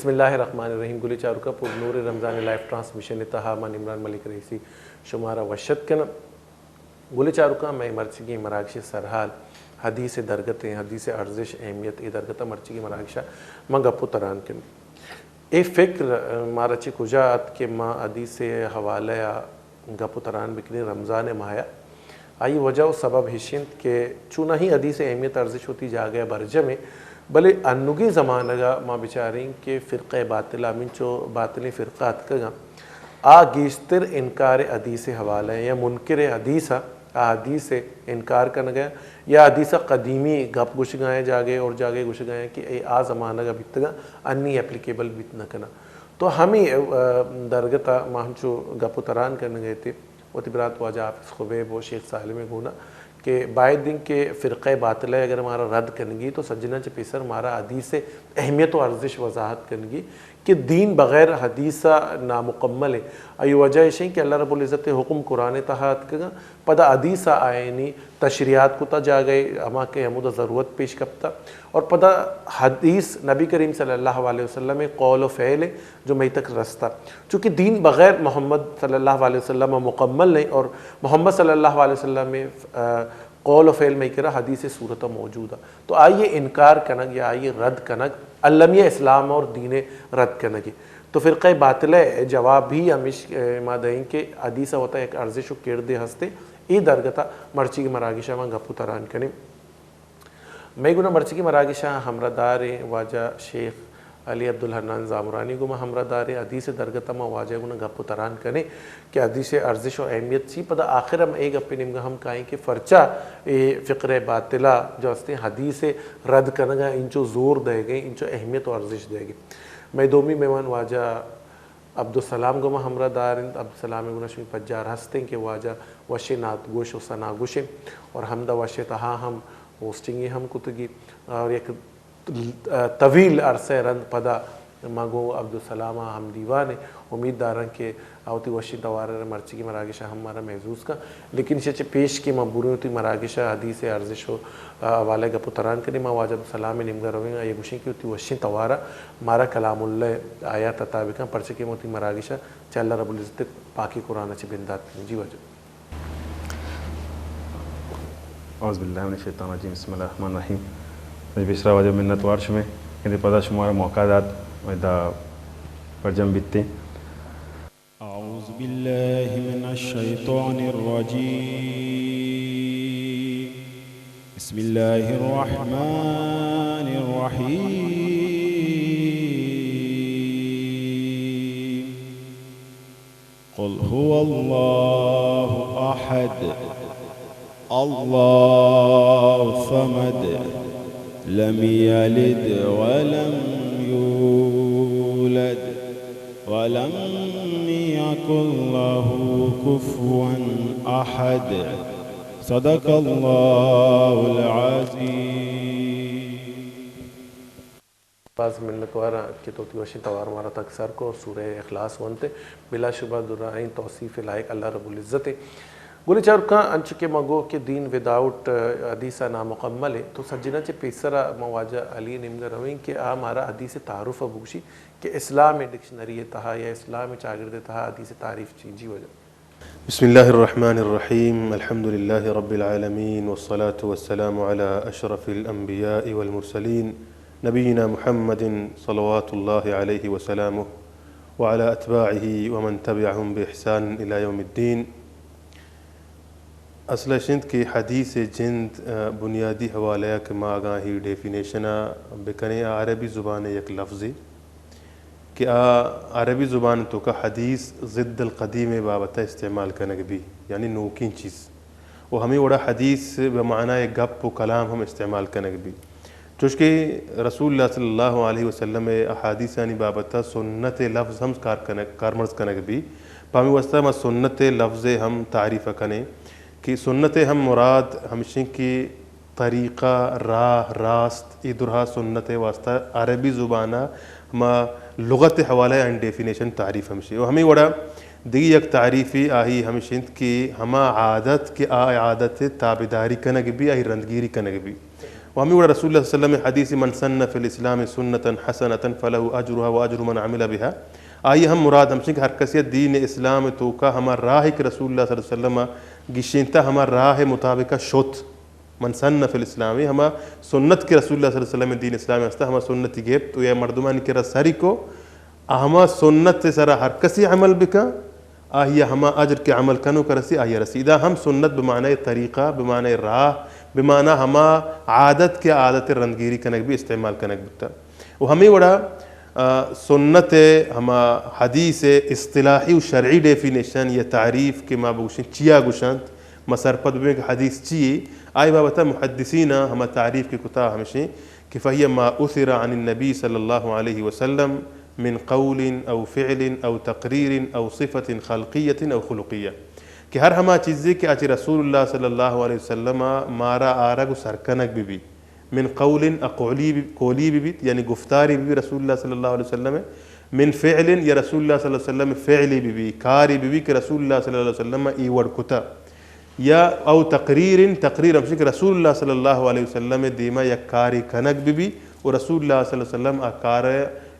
بسم اللہ الرحمن الرحیم. گلی چارکا پر نور رمضان لائف ٹرانسمیشن تہا من عمران ملک رئیسی شمارا وشت کنا گلی چارکا میں مرچگی مراکش سرحال حدیث درگت حدیث ارزش اہمیت درگتا مرچگی مراکشہ ما گپو تران کن اے فکر مارا چی کجات کہ ما حدیث حوالہ یا گپو تران بکنی رمضان مایا آئی وجہ و سبب ہشند کہ چونہ ہی حدیث اہمیت ارزش ہوتی جا گیا برجہ میں بلے انگی زمانہ گا ما بچاریں کہ فرقہ باطلہ من چو باطلی فرقات کا گا گیشتر انکار حدیث حوالہ یا منکر حدیثہ حدیث انکار کرنا گیا یا حدیث قدیمی گپ گش گائیں جاگے اور جاگے گش گائیں کہ اے زمانہ گا بیت گا انی اپلیکیبل بیت نہ کنا. تو ہمیں درگتا ما ہم چو گپ تران کرنے گئے تھے وہ تبرات واجہ حافظ خبیب و شیخ سالم گونا کہ باید دن کے فرقہ باطلہ اگر ہمارا رد کرنگی تو سجنہ چے پیسر ہمارا حدیث اہمیت و ارزش وضاحت کرنگی کہ دین بغیر حدیثہ نامکمل ہے. ایو وجہ ہے کہ اللہ رب العزت حکم قرآن تحت کگا پدا حدیثہ آئینی تشریعات کو تا جا گئے ہما کے ہمودہ ضرورت پیش کبتا اور پدا حدیث نبی کریم صلی اللہ علیہ وسلم قول و فعل جو میں تک رستا چونکہ دین بغیر محمد صلی اللہ علیہ وسلم مکمل نہیں اور محمد صلی اللہ علیہ وسلم میں قول و فعل میں کرا حدیث صورت موجود ہے. تو آئیے انکار کنگ یا آئیے رد کنگ علمیہ اسلام اور دین رد کنگی. تو فرقہ باطلہ جواب بھی ہمیش ما دیں کہ حدیثہ ہوتا ہے ایک ارزش و کردے ہستے ای درگتا مرچی کی مراگشہ میں گپو تران کنیم. میں گنا مرچی کی مراگشہ ہمرہ دار واجہ شیخ علی عبدالحنان زامرانی گما ہمرہ دار حدیث درگتا میں واجہ گنا گپو تران کنے کہ حدیث ارزش و اہمیت چی پدا آخر ہم ایک اپنی نمگا ہم کہیں کہ فرچہ فقر باطلہ جو ہستے حدیث رد کرنگا انچو زور دے گئے انچو اہمیت و ارزش دے گئے. میں دومی میوان واجہ عبدالسلام گما ہمرہ دار عبدالسلام گنا شمی پجار ہستے کہ واجہ وشی نات گوش و سنا گوش اور حمدہ وشی تہا ہم ہوسٹنگی ہم کتگی اور ایک طویل عرصہ رند پدا مگو عبدالسلام ہم دیوانے امید دارن کہ آوتی وشی دوارہ مرچی کی مراگشہ ہمارا محظوظ کا لیکن اسے پیش کی مبوری ہوتی مراگشہ حدیث ارزش و والے گپو تران کرنے ما واجب السلام نمگا رویں یہ گوشیں کی ہوتی وشی دوارہ مارا کلام اللہ آیات تطابقہ پرچے کی موتی مراگشہ چاہ اللہ رب العزت پاکی قرآن چی بندات جی وجہ. اعوذ باللہ من الشیطان الرجیم بسم اللہ الرحمن الرحیم. مجھے بسرا وجہ منت وارش میں کہ پدا شمارا موقع داد ویدہ پرجم بیتے. اعوذ باللہ من الشیطان الرجیم بسم اللہ الرحمن الرحیم. قل هو اللہ احد اللہ صمد لم يلد ولم يولد ولم يكن له كفوا أحد. صدق الله العظيم. بعض ملت وارا کہ توتی وشی توار مارا تکسر کو سورہ اخلاص ونتے بلا شبہ درائیں توصیف لائق اللہ رب العزت. گولی چارکاں انچ کے مگو کہ دین وداؤٹ حدیثہ نامکمل ہے تو سجنہ چے پیسرہ مواجہ علی نمگا رویں کہ ہمارا حدیث تعارف بوشی کہ اسلام ڈکشنری تہا یا اسلام چاگرد تہا حدیث تعریف چیجی وجہ. بسم اللہ الرحمن الرحیم. الحمد للہ رب العالمین والصلاة والسلام على اشرف الانبیاء والمرسلین نبینا محمد صلوات اللہ علیہ وسلامہ وعلى اتباعہ ومن تبعہم بإحسان الى یوم الدین. اصل شند کی حدیث جند بنیادی حوالہ کے ماگاں ہی ڈیفینیشنہ بکنے عربی زبان یک لفظی کہ عربی زبان تو کا حدیث ضد القدیم بابتہ استعمال کرنے بھی یعنی نوکین چیز وہ ہمیں وڑا حدیث بمعنی گپ و کلام ہم استعمال کرنے بھی چونکہ رسول اللہ صلی اللہ علیہ وسلم احادیث یعنی بابتہ سنت لفظ ہم کارمرز کرنے بھی پامی واسطہ میں سنت لفظ ہم تعریف کرنے کہ سنت ہم مراد ہمشن کی طریقہ راہ راست ادرہ سنت واسطہ عربی زبانہ ہما لغت حوالہ ان ڈیفینیشن تعریف ہمشی اور ہمیں وڑا دیگی یک تعریفی آہی ہمشند کی ہما عادت کی عادت تابداری کنگ بھی آہی رندگیری کنگ بھی وهمي ورا رسول الله صلى الله عليه وسلم حديث من سن في الإسلام سنة حسنة فله أجرها وأجر من عمل بها. آئی ہم مراد ہمشن کہ ہر کسی دین اسلام تو کا ہمار راہ کہ رسول اللہ صلی اللہ علیہ وسلم گشینتا ہمار راہ مطابق شوت من سن فی الاسلام ہما سنت کے رسول اللہ صلی اللہ علیہ وسلم دین اسلام ہستا ہما سنت گیب تو یہ مردمان کے رساری کو ہما سنت سرا ہر کسی عمل بکا آہیا ہما اجر کے عمل کنو کرسی آہیا رسیدہ ہم سنت بمعنی طریقہ بمعنی راہ بمعنی ہما عادت کے عادت رندگیری کنک بھی استعمال کنک بکتا. وہ ہمیں وڑا سنت ہما حدیث اصطلاحی و شرعی ڈیفینیشن یا تعریف کے ما بگوشن چیا گوشنت مسرپت بے حدیث چیئے آئی بابتا محدثین ہما تعریف کی کتا ہمشیں کہ فہی ما اثر عن النبی صلی اللہ علیہ وسلم من قول او فعل او تقریر او صفت خلقیت او خلقیہ کہ ہر ہما چیزیں کہ اچھی رسول اللہ صلی اللہ علیہ وسلم مارا آرگ و سرکنک بھی من قول قولی بھی یعنی گفتاری بھی رسول اللہ صلی اللہ علیہ وسلم من فعل یا رسول اللہ صلی اللہ علیہ وسلم فعلی بھی کاری بھی کہ رسول اللہ صلی اللہ علیہ وسلم ایوڑ کتا یا او تقریر ہمشہ کہ رسول اللہ صلی اللہ علیہ وسلم دیما یا کاری کنک بھی اور رسول اللہ صلی اللہ علیہ وسلم آکار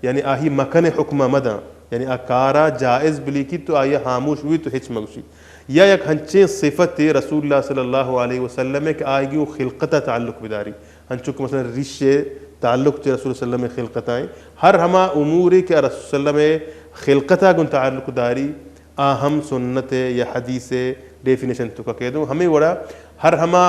یعنی آہی مکن حکمہ مدہ یعنی آکارا جائز بلی کی تو آیا خاموش ہوئی تو ہچ مگوشی یا یک ہنچیں صفت رسول اللہ صلی اللہ علیہ وسلم کہ آئے گی وہ خلقتہ تعلق بداری ہنچوں کہ مثلا رشے تعلق رسول اللہ صلی اللہ علیہ وسلم خلقتائیں ہر ہما اموری کہ رسول اللہ صلی اللہ علیہ وسلم خلقتہ گن تعلق داری آہم سنت یا حدیث ڈیفینیشن تو کا کہہ دوں ہمیں وڑا ہر ہما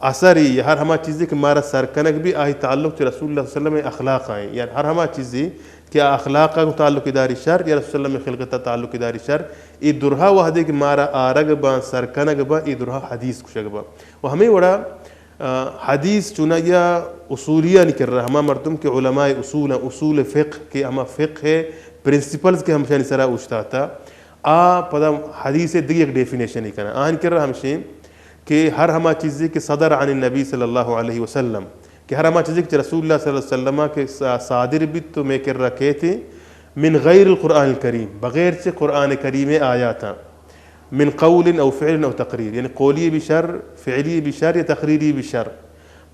اثری یا ہر ہما چیزیں کہ مارا سرکنک بھی آہی تعلق رسول اللہ صلی اللہ علیہ وسلم اخلاق آئیں یعنی ہر ہما چیزیں کیا اخلاق کا تعلق داری شر یا رسول اللہ صلی اللہ علیہ وسلم خلقتہ تعلق داری شر ای درہا وحدے کہ مارا آرگ با سرکنک با ای درہا حدیث کشک با وہ ہمیں وڑا حدیث چنا یا اصولیہ نہیں کر رہا ہما مردم کے علماء اصول فقہ کے ہما فقہ ہے پرنسپلز کے ہمشہ نسرا اوچتا تھا پدا حدیث دیگی ایک ڈیفینیشن ہی کرنا آہن کر رہا ہمشہ کہ ہر ہما چیزیں کہ صدر عن النبی صلی اللہ علیہ وسلم کہ ہر ہما چیزیں کہ رسول اللہ صلی اللہ علیہ وسلم کے صادر بھی تو میں کر رکھے تھے من غیر القرآن الکریم بغیر سے قرآن کریم آیا تھا من قول او فعل او تقریر یعنی قولی بشر فعلی بشر یا تقریری بشر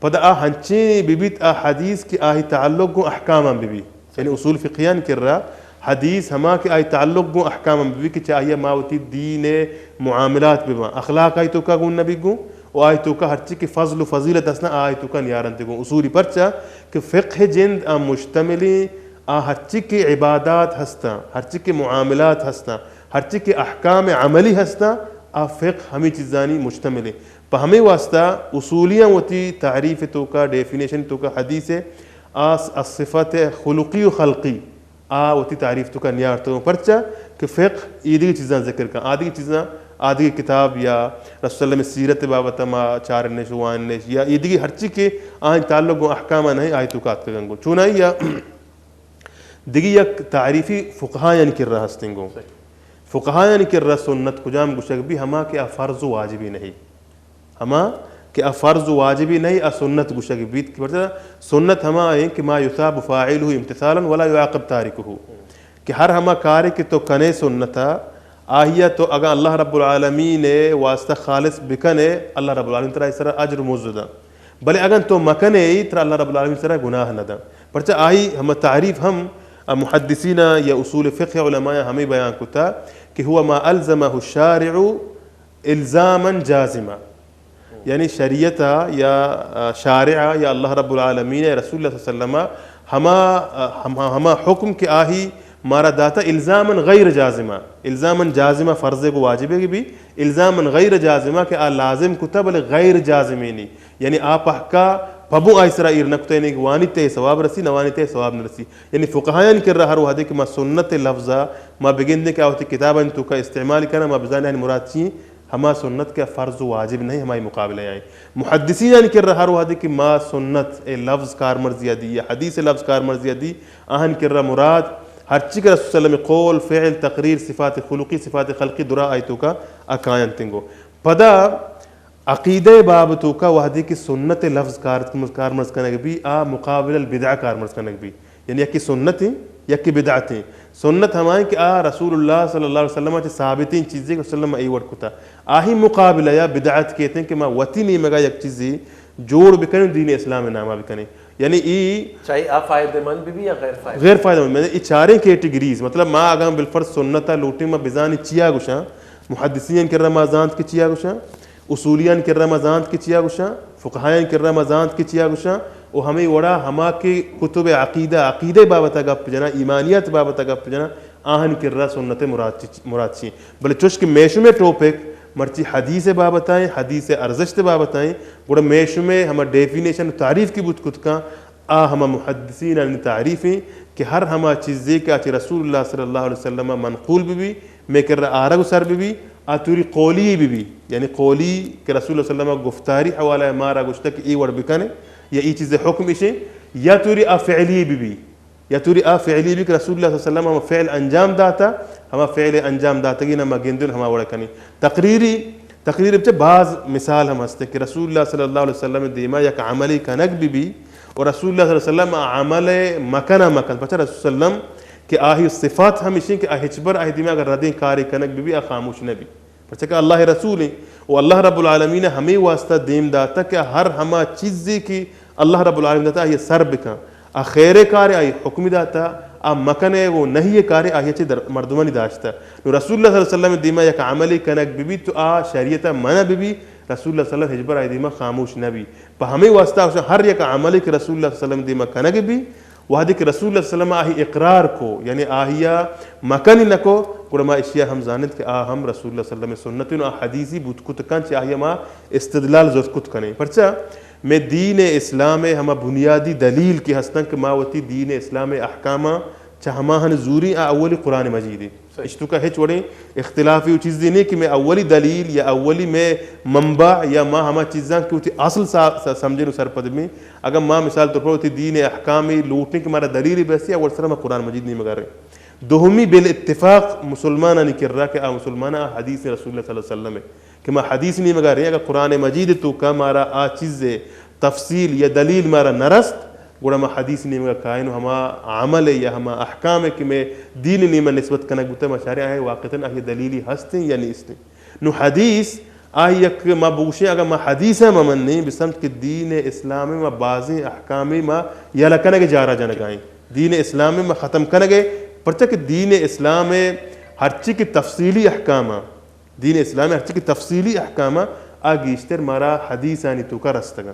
پدا ہنچیں بیت حدیث کی آہی تعلق گو احکام بھی یعنی اصول فقیان کر رہا حدیث ہما کہ آئی تعلق گو احکام بھی کہ چاہیے ماوتی دین معاملات بما اخلاق آئی تو کا گون نبی گو و آئی تو کا ہر چیز کی فضل و فضیلت اسنا آئی تو کا نیارنتے گو اصولی پرچا کہ فقہ جند مشتملی ہر چیز کی عبادات ہستا ہر چیز کی معاملات ہستا ہر چیز کے احکام عملی ہستا فقہ ہمیں چیزانی مشتمل ہے پا ہمیں واسطہ اصولیاں ہوتی تعریف تو کا ڈیفینیشن تو کا حدیث الصفت خلقی و خلقی ہوتی تعریف تو کا نیار تو پرچا کہ فقہ ایدی چیزاں ذکر کا آدھی کتاب یا رسول اللہ میں سیرت بابت ما چارنش وانش یا ایدی ہر چیز کے آئیں تعلق و احکامہ نہیں آیتوکات کا گنگو چونائی یا دیگی یک تعریفی فقہایان کر رہا ہستنگو فقہایان کر رہا سنت کجام گوشک بھی ہما کہ فرض و واجبی نہیں ہما کہ فرض و واجبی نہیں سنت گوشک بیت کی پرچہ سنت ہما ہے کہ ما یثاب فاعلہ امتثالا ولا یعاقب تارکہ کہ ہر ہما کارے کہ تو کنے سنتا آہیا تو اگر اللہ رب العالمین واسطہ خالص بکنے اللہ رب العالمین ترہ اس طرح اجر موزدہ بلے اگر تو مکنے ترہ اللہ رب العالمین ترہ گناہ نہ دا پرچہ آئی ہم تعریف ہم محدثین یا اصول فقہ علماء ہمیں بیان کتا کہ ہوا ما الزمہ الشارع الزاما جازما یعنی شریعتا یا شارعہ یا اللہ رب العالمین یا رسول اللہ صلی اللہ علیہ وسلم ہما حکم کے آہی مارا داتا الزاما غیر جازمہ الزاما جازمہ فرض کو واجبے کی بھی الزاما غیر جازمہ کہ لازم کتا بلے غیر جازمینی یعنی آپ کا پبو آئسرا ایرنکتے ہیں کہ وانی تے ثواب رسی نوانی تے ثواب نہ رسی یعنی فقہایان کر رہا ہر وحدے کہ ما سنت لفظہ ما بگندے کہ آوتی کتابہ تو کا استعمال کرنا ما بزانے ہیں مراد چیئیں ہما سنت کا فرض واجب نہیں ہماری مقابلے آئیں محدثین یعنی کر رہا ہر وحدے کہ ما سنت لفظ کار مرضیہ دی یا حدیث لفظ کار مرضیہ دی آہن کر رہا مراد ہر چیز رسول صلی اللہ علیہ وسلم قول فعل تقریر صفات خلقی صفات خلقی درا آیتوں کا اکائن تنگو پدا عقیدہ بابتوں کا وحدی کی سنت لفظ کار مرز کرنے بھی مقابل البدع کار مرز کرنے بھی یعنی یکی سنتیں یکی بدعتیں سنت ہمائیں کہ رسول اللہ صلی اللہ علیہ وسلم سے ثابتیں چیزیں کہ وسلم ایوڑ کتا آہی مقابلہ یا بدعت کہتے ہیں کہ ما وطی نہیں مگا یک چیزیں جوڑ بکنے دین اسلام نامہ بکنے یعنی ای چاہیے آپ فائدہ مند بھی یا غیر فائدہ مند میں چاریں کیٹیگریز مطلب ما اگام بالفرض سنتا لوٹی ما بزانی چیا گوشاں محدثین کر رمضان کی چیا گوشاں اصولیان کر رمضان کی چیا گوشاں فقہائن کر رمضان کی چیا گوشاں وہ ہمیں وڑا ہما کے کتب عقیدہ بابتا گپ جنا ایمانیت بابتا گپ جنا آہن کر رہا سنت مراد چی بلے چوش کے میشو میں ٹوپک مرچی حدیث بابتائیں حدیث ارزشت بابتائیں گوڑا میشو میں ہما ڈیفینیشن تعریف کی بود کت کا ہما محدثین ان تعریفیں کہ ہر ہما چیزیں کہ آچے رسول اللہ صلی اللہ علیہ وسلم منقول بھی میں کر رہا آرگ سر بھی آتوری قولی بھی یعنی قولی کہ رسول اللہ صلی اللہ علیہ وسلم گفتاری حوالہ مارا گوشتا کہ ای وڑ بکنے یا ای چیز حکم اسے یا توری فعلی بھی یا توری فعلی بھی کہ رسول اللہ صلی اللہ علیہ وسلم ہم فعل انجام داتا ہما فعل انجام داتا گی نما گندن ہما وڑا کنی تقریر بچے بعض مثال ہم ہستے کہ رسول اللہ صلی اللہ علیہ وسلم دیما یک عملی کنک بھی اور رسول اللہ صلی اللہ علیہ وسلم عمل مکن بچا رسول اللہ علیہ وسلم کہ آہی صفات ہم اسیں کہ ہچبر آہی دیما اگر ردیں کاری کنک بھی خاموش نبی بچا کہ اللہ رسول ہیں وہ اللہ رب العالمین ہمیں واسطہ دیم داتا کہ ہر ہما چیزی کی اللہ رب العالمین داتا آہی سر بکا خیر کار آئی حکم داتا مکنے وہ نہیں کارے آہی چی مردمانی داشتا نو رسول اللہ صلی اللہ علیہ وسلم دیما یک عملی کنک بھی تو شریعت منع بھی رسول اللہ صلی اللہ علیہ وسلم ہجبر آئی دیما خاموش نبی پا ہمیں واسطہ ہر یک عملی کہ رسول اللہ صلی اللہ علیہ وسلم دیما کنک بھی وحدی کہ رسول اللہ صلی اللہ علیہ وسلم آہی اقرار کو یعنی آہیا مکنی نکو قرما اشیاء ہم زانت کہ ہم رسول اللہ صلی اللہ علیہ وسلم سنتین و حدیثی بود کت کن چی آہیا ما استدلال زرد کت کنے پرچا میں دین اسلام ہما بنیادی دلیل کی ہستن کہ ماوتی دین اسلام احکامہ چاہماہن زوری اولی قرآن مجید ہے اشتو کا ہچ وڑیں اختلافی وہ چیز نہیں کہ میں اولی دلیل یا اولی میں منبع یا ماں ہما چیزاں کی ہوتی اصل سمجھے نو سر پد میں اگر ماں مثال طور پر ہوتی دین احکامی لوٹنے کی مارا دلیل بیسی ہے ورسرہ میں قرآن مجید نہیں مگر رہے دوہمی بالاتفاق مسلمانہ نہیں کر رہا کہ مسلمانہ حدیث رسول اللہ صلی اللہ علیہ وسلم ہے کہ میں حدیث نہیں مگر رہے اگر قرآن مجید تو کا مارا چیز تفصیل یا دلیل مارا نرست گوڑا ما حدیث نہیں مگا کائنو ہما عمل یا ہما احکام ہے کہ میں دین نہیں میں نسبت کنک بتا مشارع آئے واقعتاً آہی دلیلی ہستیں یا نہیں ہستیں نو حدیث آہی یک ما بوشیں اگر ما حدیث ہے ممن نہیں بسمت کہ دین اسلامی ما بازیں احکامی ما یا لکنگ جارا جنگائیں دین اسلامی ما ختم کنگے پرچہ کہ دین اسلام ہر چی کی تفصیلی احکامہ دین اسلام ہر چی کی تفصیلی احکامہ آگیشتر مارا حدیث آنی تو کا رستگا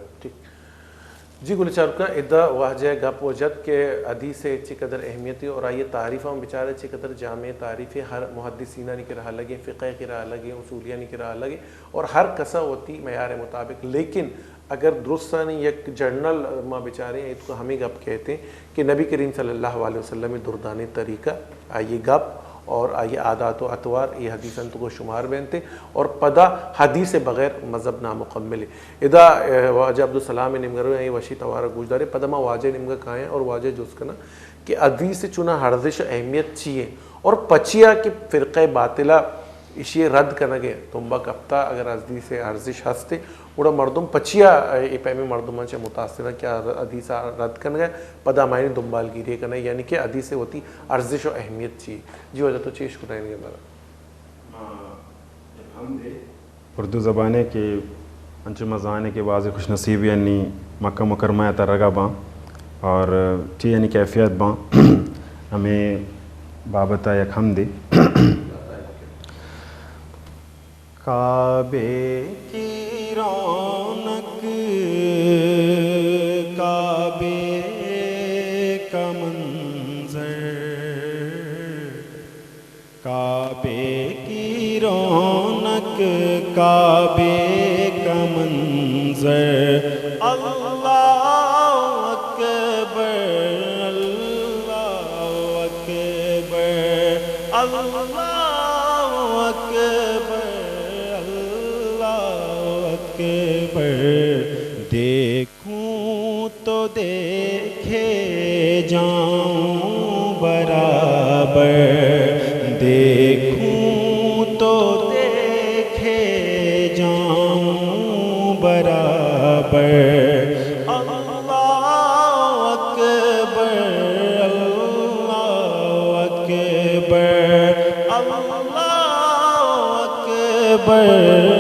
جی گل چارکا ادا واجہ گپ وجد کہ حدیث چی قدر اہمیتی اور آئیے تعریف ہم بیچارے چی قدر جامع تعریف ہر محدثینہ نہیں کی رہا لگے فقہ کی رہا لگے اصولیہ نہیں کی رہا لگے اور ہر کسا ہوتی معیار مطابق لیکن اگر درست نہیں یک جرنل ماں بیچارے ہیں اس کو ہمیں گپ کہتے ہیں کہ نبی کریم صلی اللہ علیہ وسلم دردانی طریقہ آئیے گپ اور آئیے عادات و اطوار یہ حدیث انتو کو شمار بینتے اور پدا حدیث بغیر مذہب نامکمل ہے ادا واجہ عبدالسلام نمگرو یہ وشی توارہ گوشدارے پدا ما واجہ نمگر کھائیں اور واجہ جس کنا کہ حدیث چنا ہردش اہمیت چیئے اور پچیا کہ فرقہ باطلہ اسی رد کنگے تنبا کپتا اگر حدیث ارزش ہستے اوڑا مردم پچیا ای پیمی مردمان سے متاثرہ کیا حدیث رد کنگے پدا مائنی دنبال گیرے کنے یعنی کہ حدیث ہوتی ارزش و اہمیت چی جی وجہ تو چیش کنائیں گے اردو زبانے کے انچو مزانے کے واضح خوش نصیب یعنی مکہ مکرمہ ترگا باں اور چی یعنی کیفیت باں ہمیں بابتا یک حمدی کعبے کی رونق کعبے کا منظر کعبے کی رونق کعبے کا منظر اللہ اکبر اللہ اکبر اللہ دیکھوں تو دیکھے جاؤں برابر دیکھوں تو دیکھے جاؤں برابر اللہ اکبر اللہ اکبر اللہ اکبر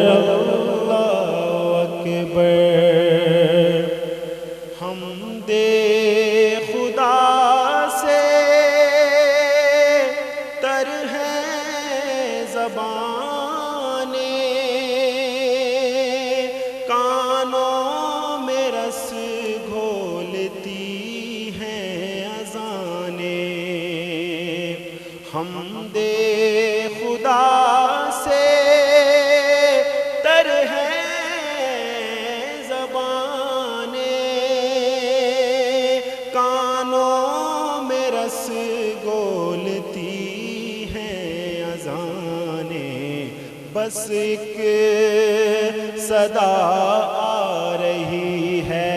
اللہ اکبر بس ایک صدا آ رہی ہے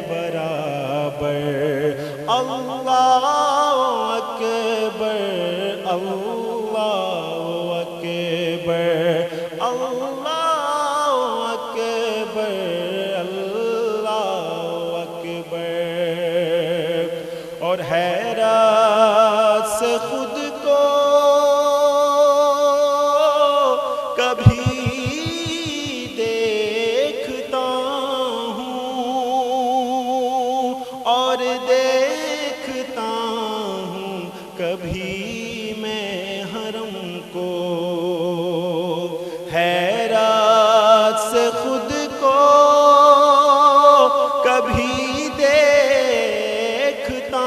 برابر اللہ اکبر اللہ اکبر اللہ اکبر اللہ اکبر اور حیرت سے خود کو کبھی دیکھتا ہوں اور دیکھتا ہوں کبھی میں حرم کو حیرت سے خود کو کبھی دیکھتا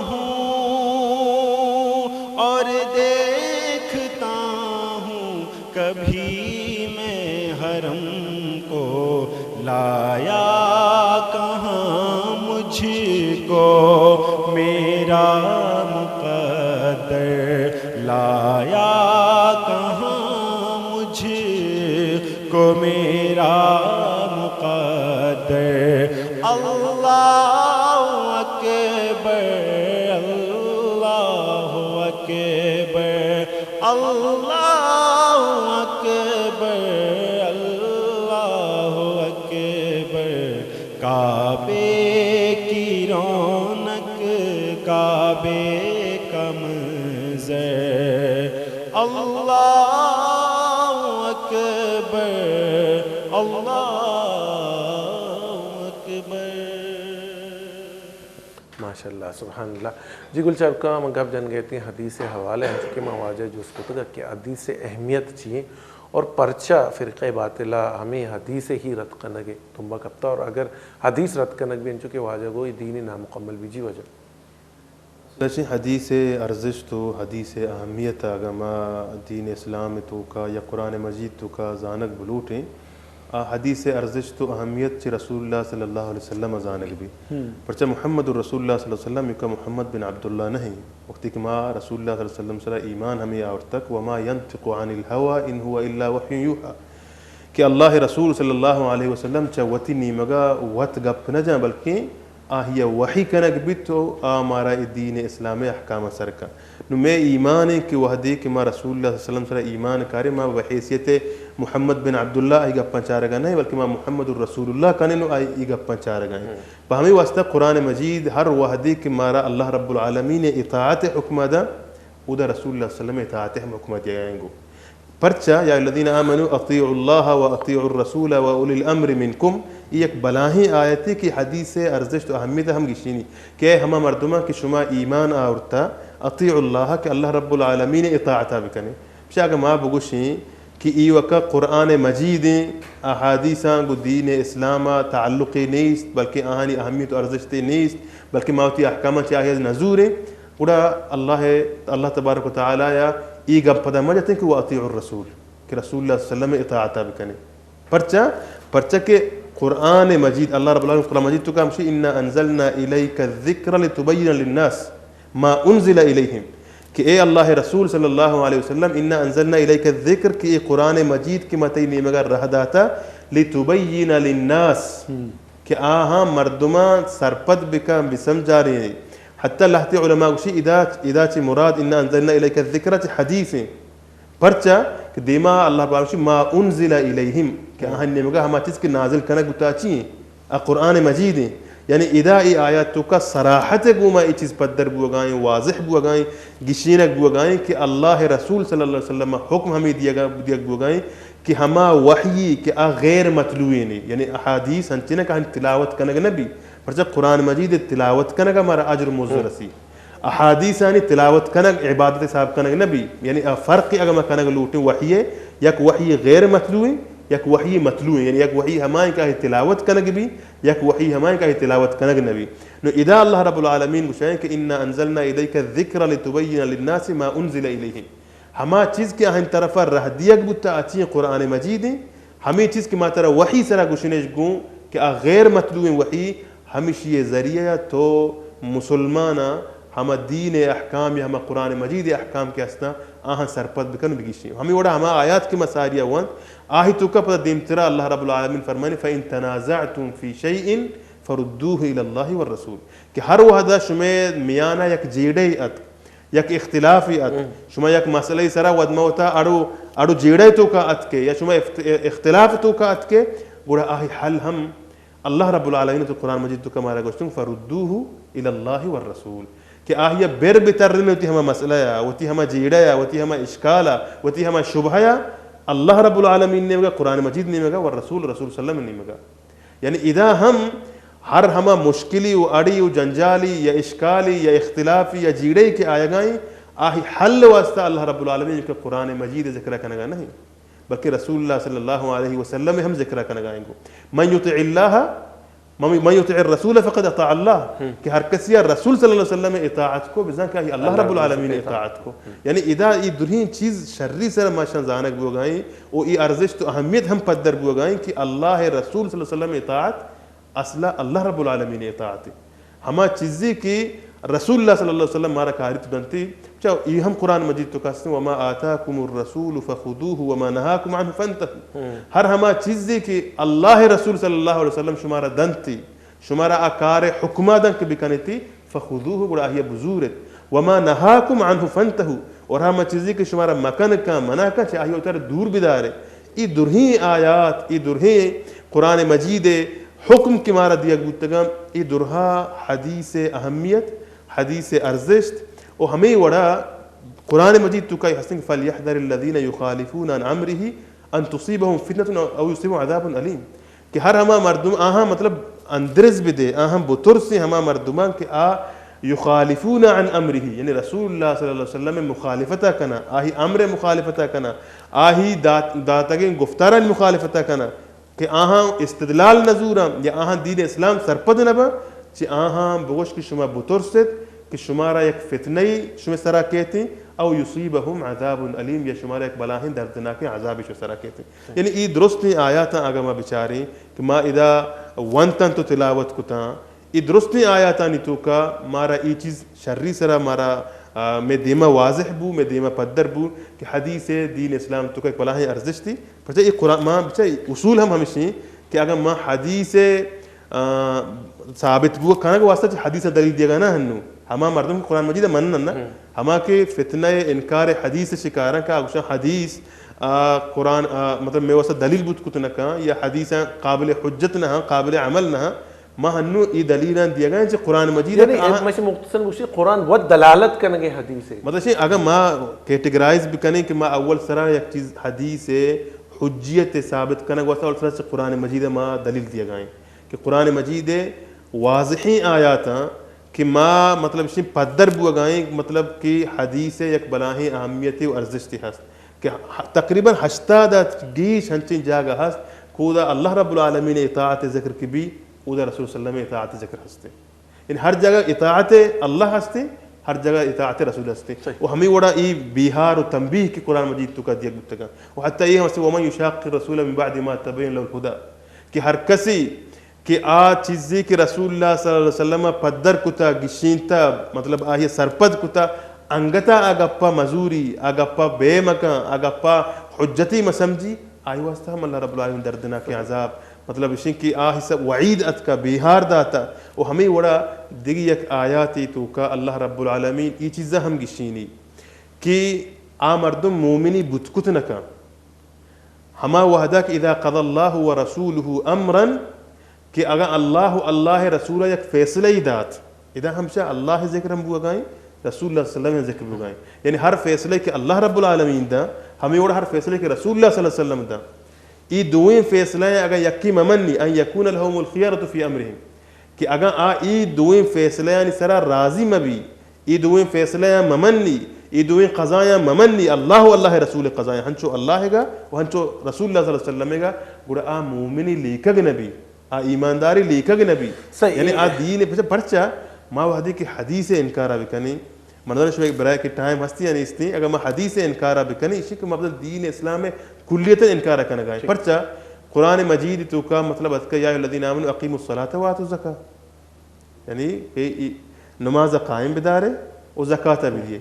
ہوں اور دیکھتا ہوں کبھی میں حرم کو لایا کہاں مجھ کو میرا مقدر لایا کہاں مجھ کو میرا مقدر اللہ اکبر اللہ اکبر اللہ اکبر اللہ اکبر کعبے کی رونق کعبے کا منظر اللہ اکبر اللہ اکبر ماشاء اللہ سبحان اللہ. جی گلچار کا مگاب جان گئے تھے حدیث حوالے ہم چکے مواجہ جو اس کو تک کہ حدیث اہمیت چاہیے اور پرچہ فرقہ باطلہ ہمیں حدیث ہی رد کنگے تمبا کبتا اور اگر حدیث رد کنگ بھی انچو کہ واجہ گوئی دینی نامکمل بھی جی وجہ لیکن حدیث ارزش تو حدیث اہمیت آگما دین اسلام تو کا یا قرآن مجید تو کا زانک بلوٹیں حدیث ارزش تو اہمیت چی رسول اللہ صلی اللہ علیہ وسلم زانک بھی پرچہ محمد الرسول اللہ صلی اللہ علیہ وسلم کا محمد بن عبداللہ نہیں وقتی کہ ما رسول اللہ صلی اللہ علیہ وسلم صلی ایمان ہمیں آور تک وما ينطق عن الهوى ان هو الا وحی یوحى کہ اللہ رسول صلی اللہ علیہ وسلم چاوتی نیمگا وط گپ نہ جائیں بلکہ آہیا وحی کنک بھی تو آمارا دین اسلام احکام سر کا نو میں ایمان ہے کہ وحدی کہ ما رسول اللہ صلی اللہ علیہ وسلم صلی ایمان کارے ما بحیثیت محمد بن عبداللہ آئی گپاں چارگا نہیں بلکہ ما محمد الرسول اللہ کنے نو آئی گپاں چارگا ہیں ہمیں واسطہ قرآن مجید ہر وحدی کہ مارا اللہ رب العالمین اطاعت حکمہ دا او دا رسول اللہ صلی اللہ علیہ وسلم اطاعت حکمہ دیا گئیں گو پرچہ یا الذین آمنوا اطیعوا اللہ و اطیعوا الرسول و اولی الامر منکم یہ ایک بلاہی آیتی کی حدیث ارزش تو اہمیت ہم گشینی کہ ہما مردمہ کی شما ایمان آورتا اطیعوا اللہ کہ اللہ رب العالمین اطاعتا بکنے شاہ کہ ما بگوشیں کہ ای وقت قرآن مجید احادیثاں گو دین اسلام تعلقی نیست بلکہ آہانی اہمیت و ارزشتی نیست بلکہ ماوتی احکامہ چاہیے نزور ہیں اڑا اللہ تبارک و تعالی یا ای گپ پدا مجھتے ہیں کہ وہ اطیع الرسول کہ رسول اللہ صلی اللہ علیہ وسلم اطاعتا بکنے پرچہ کہ قرآن مجید اللہ رب العالمین قرآن مجید تو کہا ہمشی اِنَّا أَنزَلْنَا إِلَيْكَ الذِّكْرَ لِتُبَيِّنَ لِلنَّاسِ مَا أُنزِلَ إِلَيْهِمْ کہ اے اللہ رسول صلی اللہ علیہ وسلم اِنَّا أَنزَلْنَا إِلَيْكَ الذِّكْر کہ یہ قرآن مجید کی متعین مگر رہ داتا لِتُبَيِّنَ لِلنَّاسِ کہ آہاں مردمہ سرپد بکا بسمجھا رہے ہیں حتی اللہ تی علماء گوشی ادا چی مراد اِنَّا أَنزَلْنَا إِلَيْكَ الذِّكْرَ چی حدیث ہیں پرچہ کہ دیما اللہ بارشی ما انزل الیہم کہ آہن نے مگا ہما چیز کے نازل کنک بتا چیئیں قرآن مجید ہیں یعنی ادا ای آیاتوں کا صراحت گوما ای چیز پدر بوگائیں واضح بوگائیں گشینک بوگائیں کہ اللہ رسول صلی اللہ علیہ وسلم حکم ہمیں دیا بوگائیں کہ ہما وحی کہ غیر مطلوعی نہیں یعنی احادیث ہنچنے کا ہم تلاوت کنک نبی پرچہ قرآن مجید تلاوت کنک ہمارا اجر موضوع رسی احادیث یعنی تلاوت کنک عبادت صاحب کنک نبی یعنی فرق اگر میں کنک لوٹیں وحی ہے یک وحی غیر مطلوع یک وحی مطلوع یعنی یک وحی ہمائیں کا تلاوت کنک بھی یک وحی ہمائیں کا تلاوت کنک نبی نو ادا اللہ رب العالمین گوشائیں کہ انا انزلنا الیک الذکر لتبین للناس ما انزل الیہم ہما چیز کے اہن طرف رہ دیگ بتا اچھی قرآن مجید ہیں ہمیں چیز کی ماترہ وحی سرا گوشنش گوں کہ غیر مطلوع وحی ہمیشہ یہ ذریعہ تو مسلمانہ ہما دین احکام یا ہما قرآن مجید احکام کے ہستا آہاں سرپد بکن بگیشی ہمیں وڑا ہما آیات کی مساریہ وانت آہی تو کا پتہ دیمترا اللہ رب العالمین فرمانی فَإِن تَنَازَعْتُمْ فِي شَيْءٍ فَرُدُّوهُ إِلَى اللَّهِ وَالرَّسُولِ کہ ہر وحدہ شمیں میانا یک جیڑے ات یک اختلافی ات شما یک مسئلہ سرا ودما ہوتا اڑو جیڑے تو کا ات کے یا شما اختلاف تو کا ات کے گوڑا آہی حل ہم اللہ رب العالمین تو قرآن مجید تو کمارا گوشتوں فَرُدُّوهُ إِلَى اللَّهِ وَالرَّسُولِ کہ آہیا بیر بتر میں ہوتی ہما مسئلہ یا ہوتی ہما جیڑا یا ہوتی ہما اشکالا ہوتی ہما شبہ یا اللہ رب العالمین نے مگا قرآن مجید نے مگا والرسول رسول صلی اللہ علیہ وسلم نے مگا یعنی اذا ہم ہر ہما مشکلی و اڑی و جنجالی یا اشکالی یا اختلافی یا جیڑے کے آیا گائیں آہی حل واسطہ اللہ رب العالمین کے قرآن مجید ذکر کنگا نہیں بلکہ رسول اللہ صلی اللہ علیہ وسلم ہم ذکر کنگائیں گو من یطع اللہ من یطع الرسول فقد اطاع اللہ کہ ہر کسی رسول صلی اللہ علیہ وسلم اطاعت کو بزن کہ اللہ رب العالمین اطاعت کو یعنی اذا ای درہین چیز شرری سر ماشاء زانک بوگائیں او ای ارزش تو اہمیت ہم پدر بوگائیں کہ اللہ رسول صلی اللہ علیہ وسلم اطاعت اصلا اللہ رب العالمین اطاعت ہما چیزی کی رسول اللہ صلی اللہ علیہ وسلم مارا کاری تو بنتی چاہو یہ ہم قرآن مجید تو کہتے ہیں وما آتاکم الرسول فخذوه وما نهاکم عنه فانتهوا ہر ہما چیزی کی اللہ رسول صلی اللہ علیہ وسلم شمارا دنتی شمارا اکار حکمہ دن کے بکنے تھی فخذوه گڑا آہیا بزورت وما نهاکم عنه فانتهوا اور ہما چیزی کی شمارا مکن کا منع کا چاہیے اتر دور بدارے ای درہی آیات ای درہی قرآن مجید حکم کی مارا دیا گوتگم ای درہا حدیث اہمیت حدیث ارزشت اور ہمیں وڑا قرآن مجید تو کئی حسن فَلْيَحْذَرِ الَّذِينَ يُخَالِفُونَ عَنْ أَمْرِهِ أَن تُصِيبَهُمْ فِتْنَةٌ أَوْ يُصِيبَهُمْ عَذَابٌ أَلِيمٌ کہ ہر ہما مردم آہاں مطلب اندرز بدے آہاں بطر سے ہما مردمان کہ یخالفون عن امرہ یعنی رسول اللہ صلی اللہ علیہ وسلم مخالفتہ کنا آہی امر مخالفتہ کنا آہی داتگیں گفتاران مخالفتہ کنا کہ آہاں استدلال نزورا یا آہاں دین اسلام سرپد نبا چی آہاں بگوش کی شما بطر ست کہ شمارا ایک فتنی شما سرا کہتے ہیں او یصیبہم عذاب علیم یا شمارا ایک بلاہن دردناک عذابی شما سرا کہتے ہیں یعنی ای درست نہیں آیاتا آگا ما بچاری کہ ما ادا ونتن تو تلاوت کتا ای درست نہیں آیاتا نہیں تو کا مارا ای چیز شرری سرا مارا میں دیما واضح بو میں دیما پدر بو کہ حدیث دین اسلام تو کا ایک بلاہن ارزش تھی پھر یہ قرآن ما بچائی اصول ہم ہمیشہ کہ اگر ما حدیث ثابت بو کھانا کو واسطہ حدیث دلیل دیا گا نا ہنو ہما مردم قرآن مجید منن نا ہما کے فتنہ انکار حدیث شکارا کا اگشا حدیث قرآن مطلب میں واسطہ دلیل بود کتنا کا یا حدیث قابل حجت نہ قابل عمل نہ ما ہنو ای دلیلان دیا گا کہ قرآن مجید یعنی ماشی مختصر گوشی قرآن و دلالت کرنے حدیث ہے مطلب اگر ما کیٹیگرائز بھی کرنے کہ ما اول سرا یک چیز حدیث حجیت ثابت کرنے واسطہ اول سرا سے قرآن مجید ما دلیل دیا گائیں کہ قرآن مجید واضحی آیاتاں کہ ما مطلب اسی پدر بو گائیں مطلب کہ حدیث یک بلاہی اہمیتی و ارزشتی ہست کہ تقریباً 80 گیش ہنچین جاگہ ہست کودا اللہ رب العالمین اطاعت ذکر کی بھی اودا رسول صلی اللہ علیہ وسلم اطاعت ذکر ہستے یعنی ہر جگہ اطاعت اللہ ہستے ہر جگہ اطاعت رسول ہستے وہ ہمیں وڑا ای بیہار و تنبیہ کی قرآن مجید تو کا دیا گتگا و حتی یہ ہمیں ومن یشاق الرسول من بعد ما تبین له الهدى کہ ہر کسی کہ چیزی کہ رسول اللہ صلی اللہ علیہ وسلم پدر کتا گشینتا مطلب آہی سرپد کتا انگتا اگپا مزوری اگپا بے مکان اگپا حجتی مسمجی آئی واسطہ ہم اللہ رب العالمین دردنا کے عذاب مطلب اسی کی آہی سب وعید ات کا بیہار داتا وہ ہمیں وڑا دیگی یک آیاتی تو کا اللہ رب العالمین ای چیزا ہم گشینی کہ مردم مومنی بتکت نکا ہما وحدہ کہ اذا قضى اللہ ورسولہ امرا کہ اگر اللہ رسول یک فیصلہ ہی دات اذا ہمشہ اللہ ذکر ہم بگائیں رسول اللہ صلی اللہ علیہ وسلم ذکر بگائیں یعنی ہر فیصلے کہ اللہ رب العالمین دا ہمیں وڑا ہر فیصلے کہ رسول اللہ صلی اللہ علیہ وسلم دا ای دوئیں فیصلہ اگر یکی ممنی ان یکون لهم الخیارۃ فی امرہم کہ اگر ای دوئیں فیصلہ یعنی سرا راضی مبی ای دوئیں فیصلہ ممنی ای دوئیں قضایاں ممنی اللہ رسول قضایاں ہنچو اللہ گا و ہنچو رسول اللہ صلی اللہ علیہ وسلم گا گڑا مومنی لیکگ نبی ایمانداری لیکگ نبی یعنی دین پرچا ما وحدی کی حدیث انکارا بکنی مردان شو ایک برائے کی ٹائم ہستی یعنی اس نے اگر ما حدیث انکارا بکنی اسی کہ مطلب دین اسلام میں کلیت انکارا کرنا گائیں پرچا قرآن مجید تو کا مطلب اتکا یا الذین آمنوا اقیموا الصلاۃ وآتوا الزکاۃ یعنی نماز قائم بدارے و زکات بیے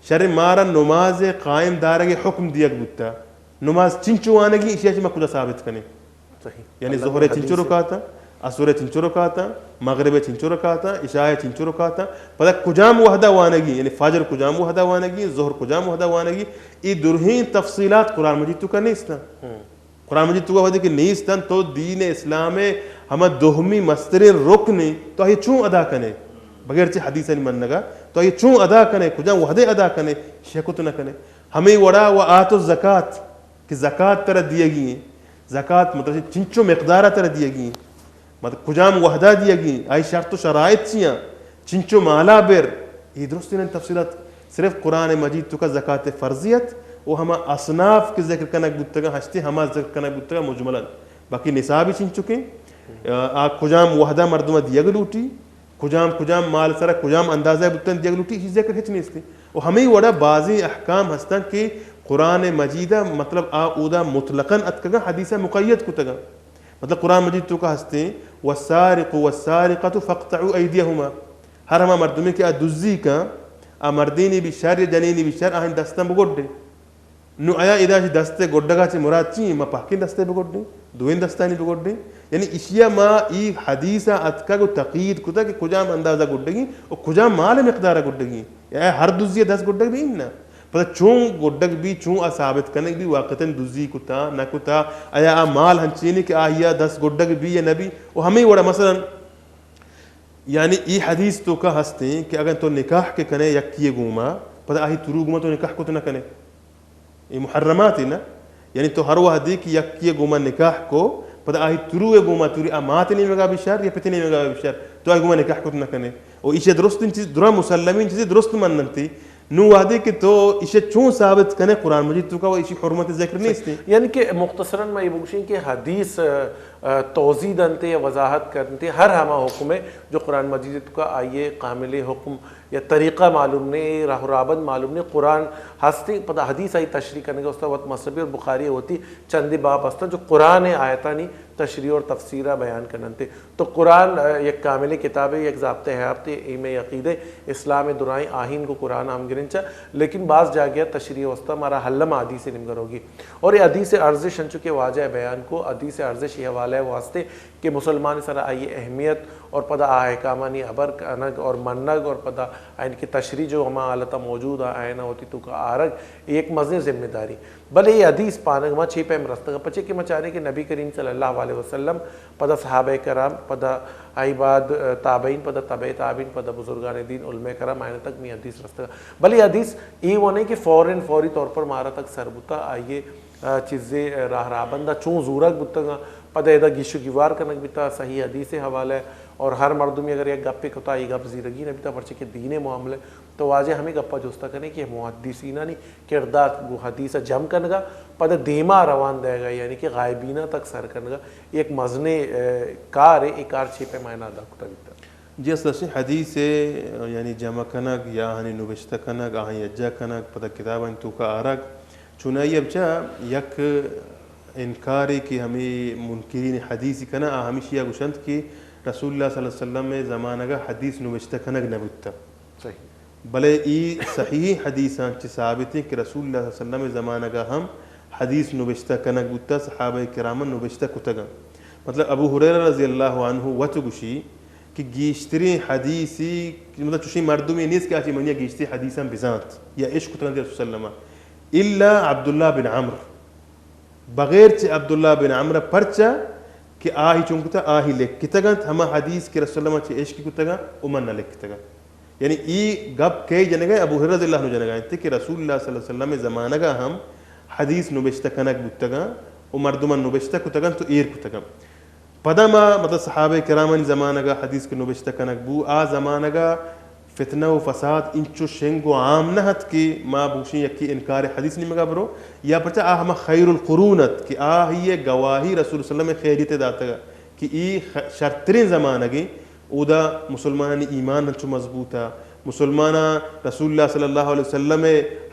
شر مارا نماز قائم دارے حکم دیا بودتا نماز چنچو آنگی اشیاء چی مکودہ ثابت کنے یعنی ظہر چنچو رکاتا عصر چنچو رکاتا مغرب چنچو رکاتا عشاء چنچو رکاتا پتہ کجام وحدہ وانگی یعنی فجر کجام وحدہ وانگی ظہر کجام وحدہ وانگی ای درہین تفصیلات قرآن مجید تو کا نیستا قرآن مجید تو کا وحدہ کہ نیستن تو دین اسلام ہمیں دوہمی مسترین رکنے تو یہ چون ادا کنے بغیر چی حدیث نہیں منگا تو یہ چون ادا کنے کجام وحدہ ادا کنے شیخت نہ کنے ہمیں وڑا و آتو زکاة کہ زکاة ترہ دیے گئی ہیں زکاة مطلب چنچو مقدارہ ترہ دیے گئی ہیں مطلب کجام وحدہ دیے گئی آئی شرط و شرائط چیاں چنچو مالا بر یہ درست نہیں تفصیلات صرف قرآن مجید تو کا زکاة فرضیت وہ ہما اصناف کے ذکر کنک بودتگا ہستے ہما ذکر کنک بودتگا مجملا باقی نصابی چن چکے کجام وحدہ مردمہ دیگ لوٹی کجام مال سرا کجام اندازہ بودتن دیگ لوٹی یہ ذکر ہچ نہیں اس وہ ہمیں وڑا بعضی احکام ہستن کہ قرآن مجیدہ مطلب اودا مطلقاً اتکگا حدیثہ مقید کتگا مطلب قرآن مجید تو کا ہستے والسارق والسارقة فاقطعوا ایدیہما ہر ہما مردمی کے دزی کا مردینی بشر جنینی بشر آہن دستان بگوڑ دے نو آیا ادا چی دستے گوڑگا چی مراد چی ما پاکین دستے بگوڑ دیں دوین دستانی بگوڑ دیں یعنی اشیاء ما ای حدیثہ اتکا کو تقید کتا کہ کجام اندازہ گوڑ گی اور کجام مال مقدارہ گوڑ گی یا ہر دزی 10 گوڑ بھی نا پتہ چون گوڑ بھی چون ثابت کرنے بھی واقعتاً دزی کتا نہ کتا آیا مال ہنچینی کہ آہیا 10 گوڑ بھی یا نبی وہ ہمیں وڑا مثلا یعنی ای حدیث تو کا ہستے ہیں کہ اگر تو نکاح کے کنے یک کیے گوما پتہ آہی ترو گوما تو نکاح کو تو نہ کنے یہ محرمات ہے نا یعنی تو ہر وحدی کی یک کیے گوما نکاح کو پتہ آہی ترو گوما توری آمات نہیں مگا بشار یا پتہ نہیں مگا بشار تو آہی گوما نکاح کو تو نہ کنے اور اسے درست چیز درہ مسلمین چیزیں درست مننتی نو وعدے کہ تو اسے چون ثابت کنے قرآن مجید تو کا وہ اسی حرمت ذکر نہیں اس یعنی کہ مختصراً میں یہ بکشیں کہ حدیث توضیح دنتے یا وضاحت کرتے ہر ہما حکم ہے جو قرآن مجید کا آئیے قامل حکم یا طریقہ معلوم نہیں راہ و رابط معلوم نہیں قرآن ہستے پتہ حدیث آئی تشریح کرنے کا اس وقت مصربی اور بخاری ہوتی چندی باب ہستا جو قرآن آیتانی تشریح اور تفسیرہ بیان کرنتے تو قرآن یک کامل کتاب ہے یک ضابطہ حیات ایم عقیدہ اسلام درائیں آہین کو قرآن ہم گرنچا لیکن بعض جاگیا تشریح وسطہ ہمارا حلم حدیث نمگر ہوگی اور یہ حدیث ارزش ان چکے واجہ بیان کو حدیث ارزش یہ حوالہ ہے واسطے کہ مسلمان سر آئی اہمیت اور پدہ احکامانی عبر کنگ اور منگ اور پدہ ان کی تشریح جو ہما حالتہ موجود آئینہ ہوتی تو کا آرگ ایک مزید ذمہ داری بلے یہ حدیث پانگ ما چھے پیم رستگا پچے کہ مچانے کہ نبی کریم صلی اللہ علیہ وسلم پدہ صحابہ کرام پدہ آئی بعد تابعین پدہ تابع تابعین پدہ بزرگان دین علماء کرام آئینہ تک میں حدیث رستگا بلے حدیث یہ وہ نہیں کہ فوری طور پر مارا تک سربتا آئیے چیزیں راہ رابندہ چون زورک بتگا پدہ ایدہ گیشو گیوار کنک بیتا صحیح حدیث حوالہ ہے اور ہر مردمی اگر ایک گپے کتا یہ گپ زیرگی نہ بیتا پرچے کہ دین معاملے تو واجہ ہمیں گپا جوستا کرنے کہ محدثینہ نہیں کردار وہ حدیث جم کرنگا پدہ دیما روان دے گا یعنی کہ غائبینہ تک سر کرنگا ایک مزنے کار ہے ایک کار چھے پہ معنی ادا کتا بیتا جی اصلا سے حدیث یعنی جمع کنک یا ہنی نوشتہ کنک آہنی اجا کنک پتہ کتاب تو کا آرک چنائی اب چا یک انکاری کہ ہمیں منکرین حدیث کنا ہمیشہ گوشند کی رسول اللہ صلی اللہ علیہ وسلم میں زمانہ کا حدیث نوشتہ کنک نبوتا صحیح بلے ای صحیح حدیثاں چی ثابت ہیں کہ رسول اللہ صلی اللہ علیہ وسلم میں زمانہ کا ہم حدیث نوشتہ کنک بوتا صحابہ کرامن نوشتہ کتگا مطلب ابو ہریرہ رضی اللہ عنہ وچ گوشی کہ گیشتری حدیثی مطلب چوشی مردمی نیس کہ آچی منیا گیشتری حدیثاں بزانت یا عشق کتگا دی رسول اللہ الا عبداللہ بن عمر بغیر چی عبداللہ بن عمر پرچا کہ آہی چونکتا آہی لکھ کتگا ہما حدیث کے رسول اللہ چی عشق کتگا امن نہ لکھ کتگا یعنی ای گپ کئی جنے گئے ابو ہریرہ رضی اللہ عنہ جنے گئے کہ رسول اللہ صلی اللہ علیہ وسلم زمانہ کا ہم حدیث نوشتہ کنک بودتگا و مردمان نوشتہ کتگا تو ایر کتگا پدا ما مطلب صحابہ کرامن زمانہ کا حدیث کے نوشتہ کنک بو آ زمانہ کا فتنہ و فساد انچو شنگ و عام نہت کی ما بوشی یکی انکار حدیث نہیں مگا برو یا پرچا آ ہما خیر القرونت کہ آ ہی گواہی رسول اللہ علیہ وسلم خیریت داتا گا کہ ای شرطرین زمانہ گی اودا مسلمان ایمان نچو مضبوطا مسلمانہ رسول اللہ صلی اللہ علیہ وسلم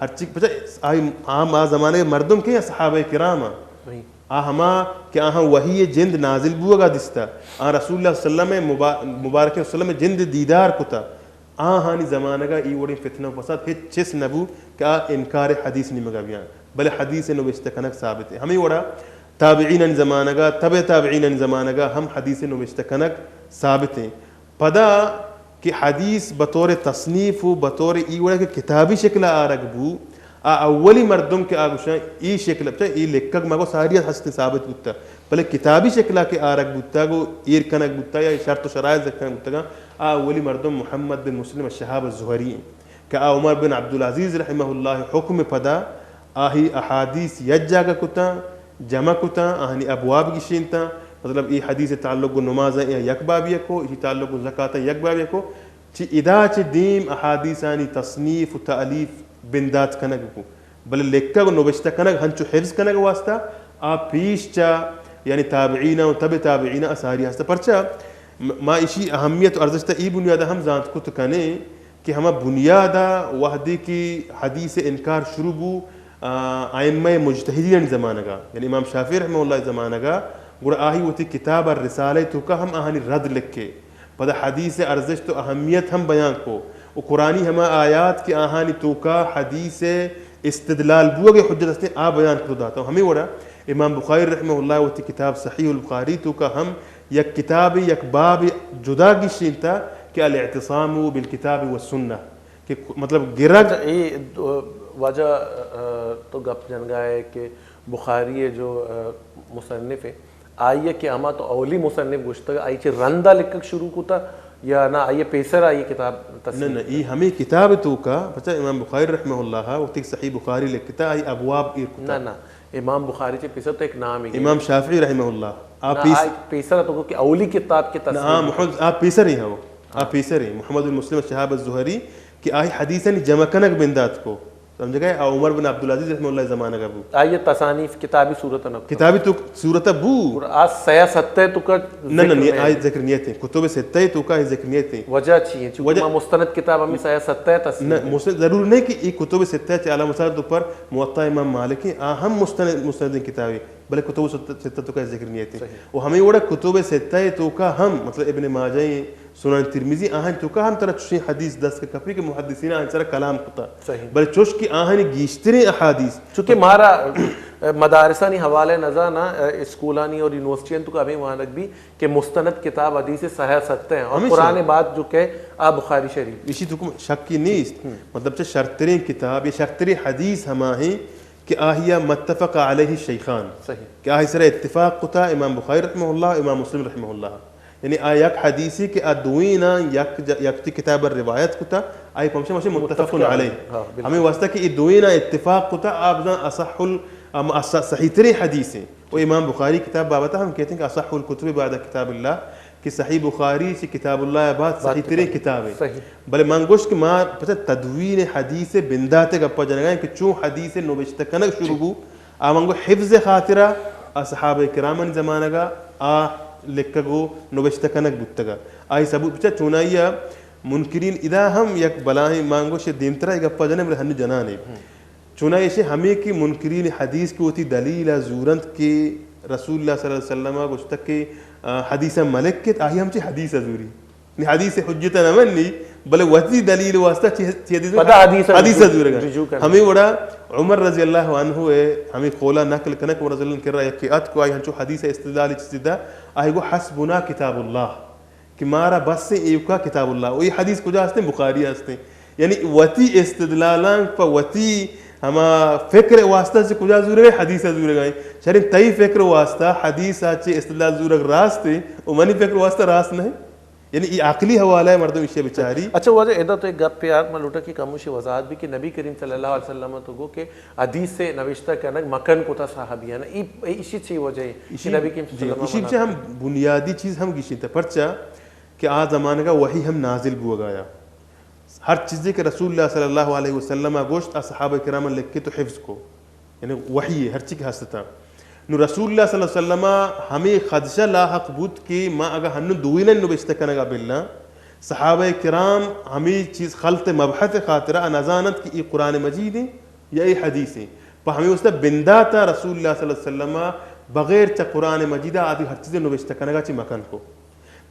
ہر چیز پچھا عام آ زمانے مردم کے یا صحابہ کرام ہما کہ آہاں وحی جند نازل بوگا دستا رسول اللہ صلی اللہ علیہ وسلم مبارک وسلم جند دیدار کتا آہانی زمانہ کا ای وڑی فتنہ فساد ہچ چس نبو کہ انکار حدیث نہیں مگا بیان بلے حدیث نوشتہ کنک ثابت ہے. ہمیں وڑا تابعین زمانہ کا تبع تابعین زمانہ کا ہم حدیث نوشتہ کنک ثابت ہیں. پدا کہ حدیث بطور تصنیف و بطور ای وڑا کہ کتابی شکل آرگ بو اولی مردم کے آگوشاں ای شکل بچا ای لکھک مگو ساری حسن ثابت بودتا بلے کتابی شکلہ کے آرگ بودتا گو ایر کنک بودتا یا شرط و شرائط ذکر بودتا گا اولی مردم محمد بن مسلم الشہاب الزہری ہیں کہ عمر بن عبدالعزیز رحمہ اللہ حکم پدا آہی احادیث یجا کا کتا جمع کتا آہنی ابواب کی شینتا مطلب ای حدیث تعلق نماز یک بابی کو اسی تعلق زکاة یک بابی کو چی ادا چی دیم احادیثانی تصنیف و تعلیف بندات کنگ کو بل لکھا نوشتہ کنگ ہنچو حفظ کنگ واسطہ آپ پیش چا یعنی تابعین و تب تابعین اساری ہستا پرچا ما اسی اہمیت و ارزشتہ ای بنیادہ ہم زانت کت کنے کہ ہما بنیادہ وحدی کی حدیث انکار شروع بو ائمہ مجتہدین زمانہ کا یعنی امام شافعی رحمہ اللہ زمانہ کا گوڑا آہی ہوتی کتاب الرسالہ تو کا ہم آہانی رد لکھے پدا حدیث ارزش تو اہمیت ہم بیان کو و قرآنی ہما آیات کی آہانی تو کا حدیث استدلال بوگے حجت ہستے آ بیان کرو داتا ہوں. ہمیں وڑا امام بخاری رحمہ اللہ ہوتی کتاب صحیح البخاری تو کا ہم یک کتاب یک باب جدا کی شینتا کہ الاعتصام بالکتاب والسنہ کہ مطلب گرگ وجہ تو گپ جنگا ہے کہ بخاری جو مصنف ہے آئیے کہ اما تو اولی مصنف گشتہ آئی چھے رندہ لکھک شروع کتا یا نہ آئیے پیسر آئیے کتاب نہ ای ہمیں کتاب تو کا بچہ امام بخاری رحمہ اللہ وہ تک صحیح بخاری لکھتا آئی ابواب ایر کتا نہ امام بخاری چھے پیسر تو ایک نام ہے امام شافعی رحمہ اللہ آپ پیسر تو کہ اولی کتاب کے تصنیف آپ پیسر ہی ہو آپ پیسر ہی محمد المسلم الشہاب الزہری کہ آئی حدیثاً جمع کنک بندات کو سمجھ گئے عمر بن عبدالعزیز رحمہ اللہ زمانہ کا بو آئیے تصانیف کتابی صورت نہ کتابی تو صورت بو آج سیا ستہ تو کا نہیں آئی ذکر نیت ہیں کتب ستہ تو کا ذکر نیت ہیں وجہ چاہیے چونکہ مستند کتاب ہمیں سیا ستہ تصنیف ضرور نہیں کہ یہ کتب ستہ چالا مسارد پر موطا امام مالک ہیں اہم مستند کتابیں بلے کتب ستہ تو کا ذکر نیت ہیں وہ ہمیں وڑا کتب ستہ تو کا ہم مطلب ابن ماجہ سنن ترمذی آہن تو کا ہم طرح چوشی حدیث دست کے کپری کے محدثین آہن سارا کلام کتا بلے چوش کی آہن گیشترین احادیث چونکہ مارا مدارسانی حوالے نظانا اسکولانی اور یونیورسٹیاں تو کا بھی وہاں رکھ بھی کہ مستند کتاب حدیث صحیح سکتے ہیں اور قرآن بات جو کہ بخاری شریف اسی تو شک کی نیست مطلب چاہ شرطرین کتاب یا شرطرین حدیث ہما ہیں کہ آہیا متفق علیہ شیخان کہ آہی سر اتفاق کتا امام بخاری رحمہ اللہ امام مسلم رحمہ اللہ یعنی یک حدیثی کہ ادوینا یک کتاب روایت کتا آئی پمشہ مشہ متفق علیہ ہمیں واسطہ کہ ادوینا اتفاق کتا آپ اصح صحیح تری حدیث ہیں وہ امام بخاری کتاب بابتا ہم کہتے ہیں کہ اصح الکتب بعد کتاب اللہ کہ صحیح بخاری سے کتاب اللہ بعد صحیح تری کتاب ہے بلے مانگوش کہ ماں پتہ تدوین حدیث بنداتے گپا جنگائیں کہ چون حدیث نوشتہ کنک شروع ہو آمانگو حفظ خاطرہ صحابہ کرامن زمانہ گا لکھا گو نوشتہ کنک بودتا آئی ثبوت بچا چونائیا منکرین ادا ہم یک بلاہیں مانگو شے دیمترہ ایک اپا جانے بلے ہنو جنانے چونائیا شے ہمیں کی منکرین حدیث کی ہوتی دلیل زورند کے رسول اللہ صلی اللہ علیہ وسلم گوشتا کہ حدیث ملک کے آئی ہم چے حدیث زوری حدیث حجت نمن نہیں بلے وحدی دلیل واسطہ حدیث زوری ہمیں وڑا عمر رضی اللہ عنہ ہمیں قولا نقل کنک و رضی اللہ کر رہا ہے کہ ات کو آئی ہنچو حدیث استدلال چیزدہ آئی گو حسبنا کتاب اللہ کہ مارا بس سے ایوکا کتاب اللہ وہی حدیث کجا ہستے ہیں بخاری ہستے ہیں یعنی وطی استدلالان پا وطی ہما فکر واسطہ سے کجا زورے حدیث زورے گئے شرین تئی فکر واسطہ حدیث آچے استدلال زورے راستے و منی فکر واسطہ راست نہیں یعنی یہ عقلی حوالہ ہے مردم اشیاء بچاری. اچھا وہ ایدا تو ایک گپ پہ یار میں لوٹا کی کموشی وضاحت بھی کہ نبی کریم صلی اللہ علیہ وسلم تو گو کہ حدیث سے نوشتہ کرنا مکن کو تھا صحابی ہے نا اسی چیز وجہ ہے کہ نبی کریم صلی اللہ علیہ وسلم اسی ہم بنیادی چیز ہم گیشی تھا پرچا کہ آج زمانے کا وہی ہم نازل بو گایا ہر چیزیں کہ رسول اللہ صلی اللہ علیہ وسلم گوشت صحابہ کرام لکھ کے تو حفظ کو یعنی وحی ہے ہر چیز کے ہستا نو رسول اللہ صلی اللہ علیہ وسلم ہمیں خدشہ لاحق بود کہ ما اگر ہنو دوینن نو بشتکنگا گا باللہ صحابہ کرام ہمیں چیز خلط مبحث خاطرہ نزانت کی ای قرآن مجید ہے یا ای حدیث ہے پا ہمیں اس نے بنداتا رسول اللہ صلی اللہ علیہ وسلم بغیر چا قرآن مجیدہ آدھی ہر چیزیں نو بشتکنگا چی مکن کو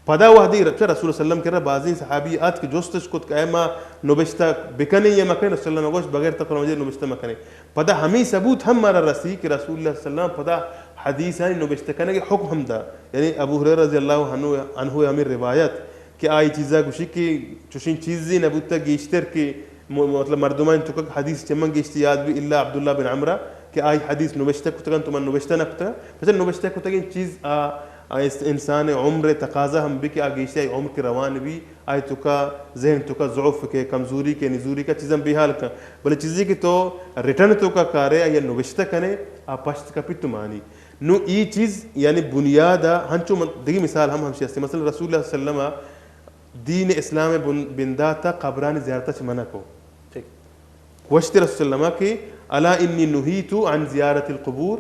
پدا وحدی رسول اللہ وسلم کرا بعضی صحابیات کے جوستش کت کہ ما نوبشتہ بکنے یا مکنے رسول اللہ گوش بغیر تقرار مجھے نوبشتہ مکنے پدا ہمیں ثبوت ہم مارا رسی کہ رسول اللہ صلی اللہ علیہ وسلم پدا حدیث ہے نوبشتہ کرنے کے حکم ہم دا. یعنی ابو ہریرہ رضی اللہ عنہ ہمیں روایت کہ آئی چیزا گوشی کہ چوشین چیزی نبوتا گیشتر کہ مطلب مردمان تو حدیث چمن گیشتی یاد بھی اللہ عبداللہ بن عمرہ کہ آئی حدیث نوبشتہ کتگن تو من نوبشتہ نہ کتگن پھر نوبشتہ کتگن چیز انسان عمر تقاضا ہم بھی کہ آگیشتی آئی عمر کے روان بھی آئی تو کا ذہن تو کا ضعف کے کمزوری کے نزوری کا چیزیں بحال کا بلے چیزی کی تو ریٹرن تو کا کارے یا نوبشتہ کنے پشت کا پت مانی نو ای چیز یعنی بنیاد ہنچو دیگی مثال ہم شیستے مثلا رسول اللہ صلی اللہ علیہ وسلم دین اسلام بنداتا قبران زیارتا چھ منع کو وشت رسول اللہ کی الا انی نہیتو عن زیارت القبور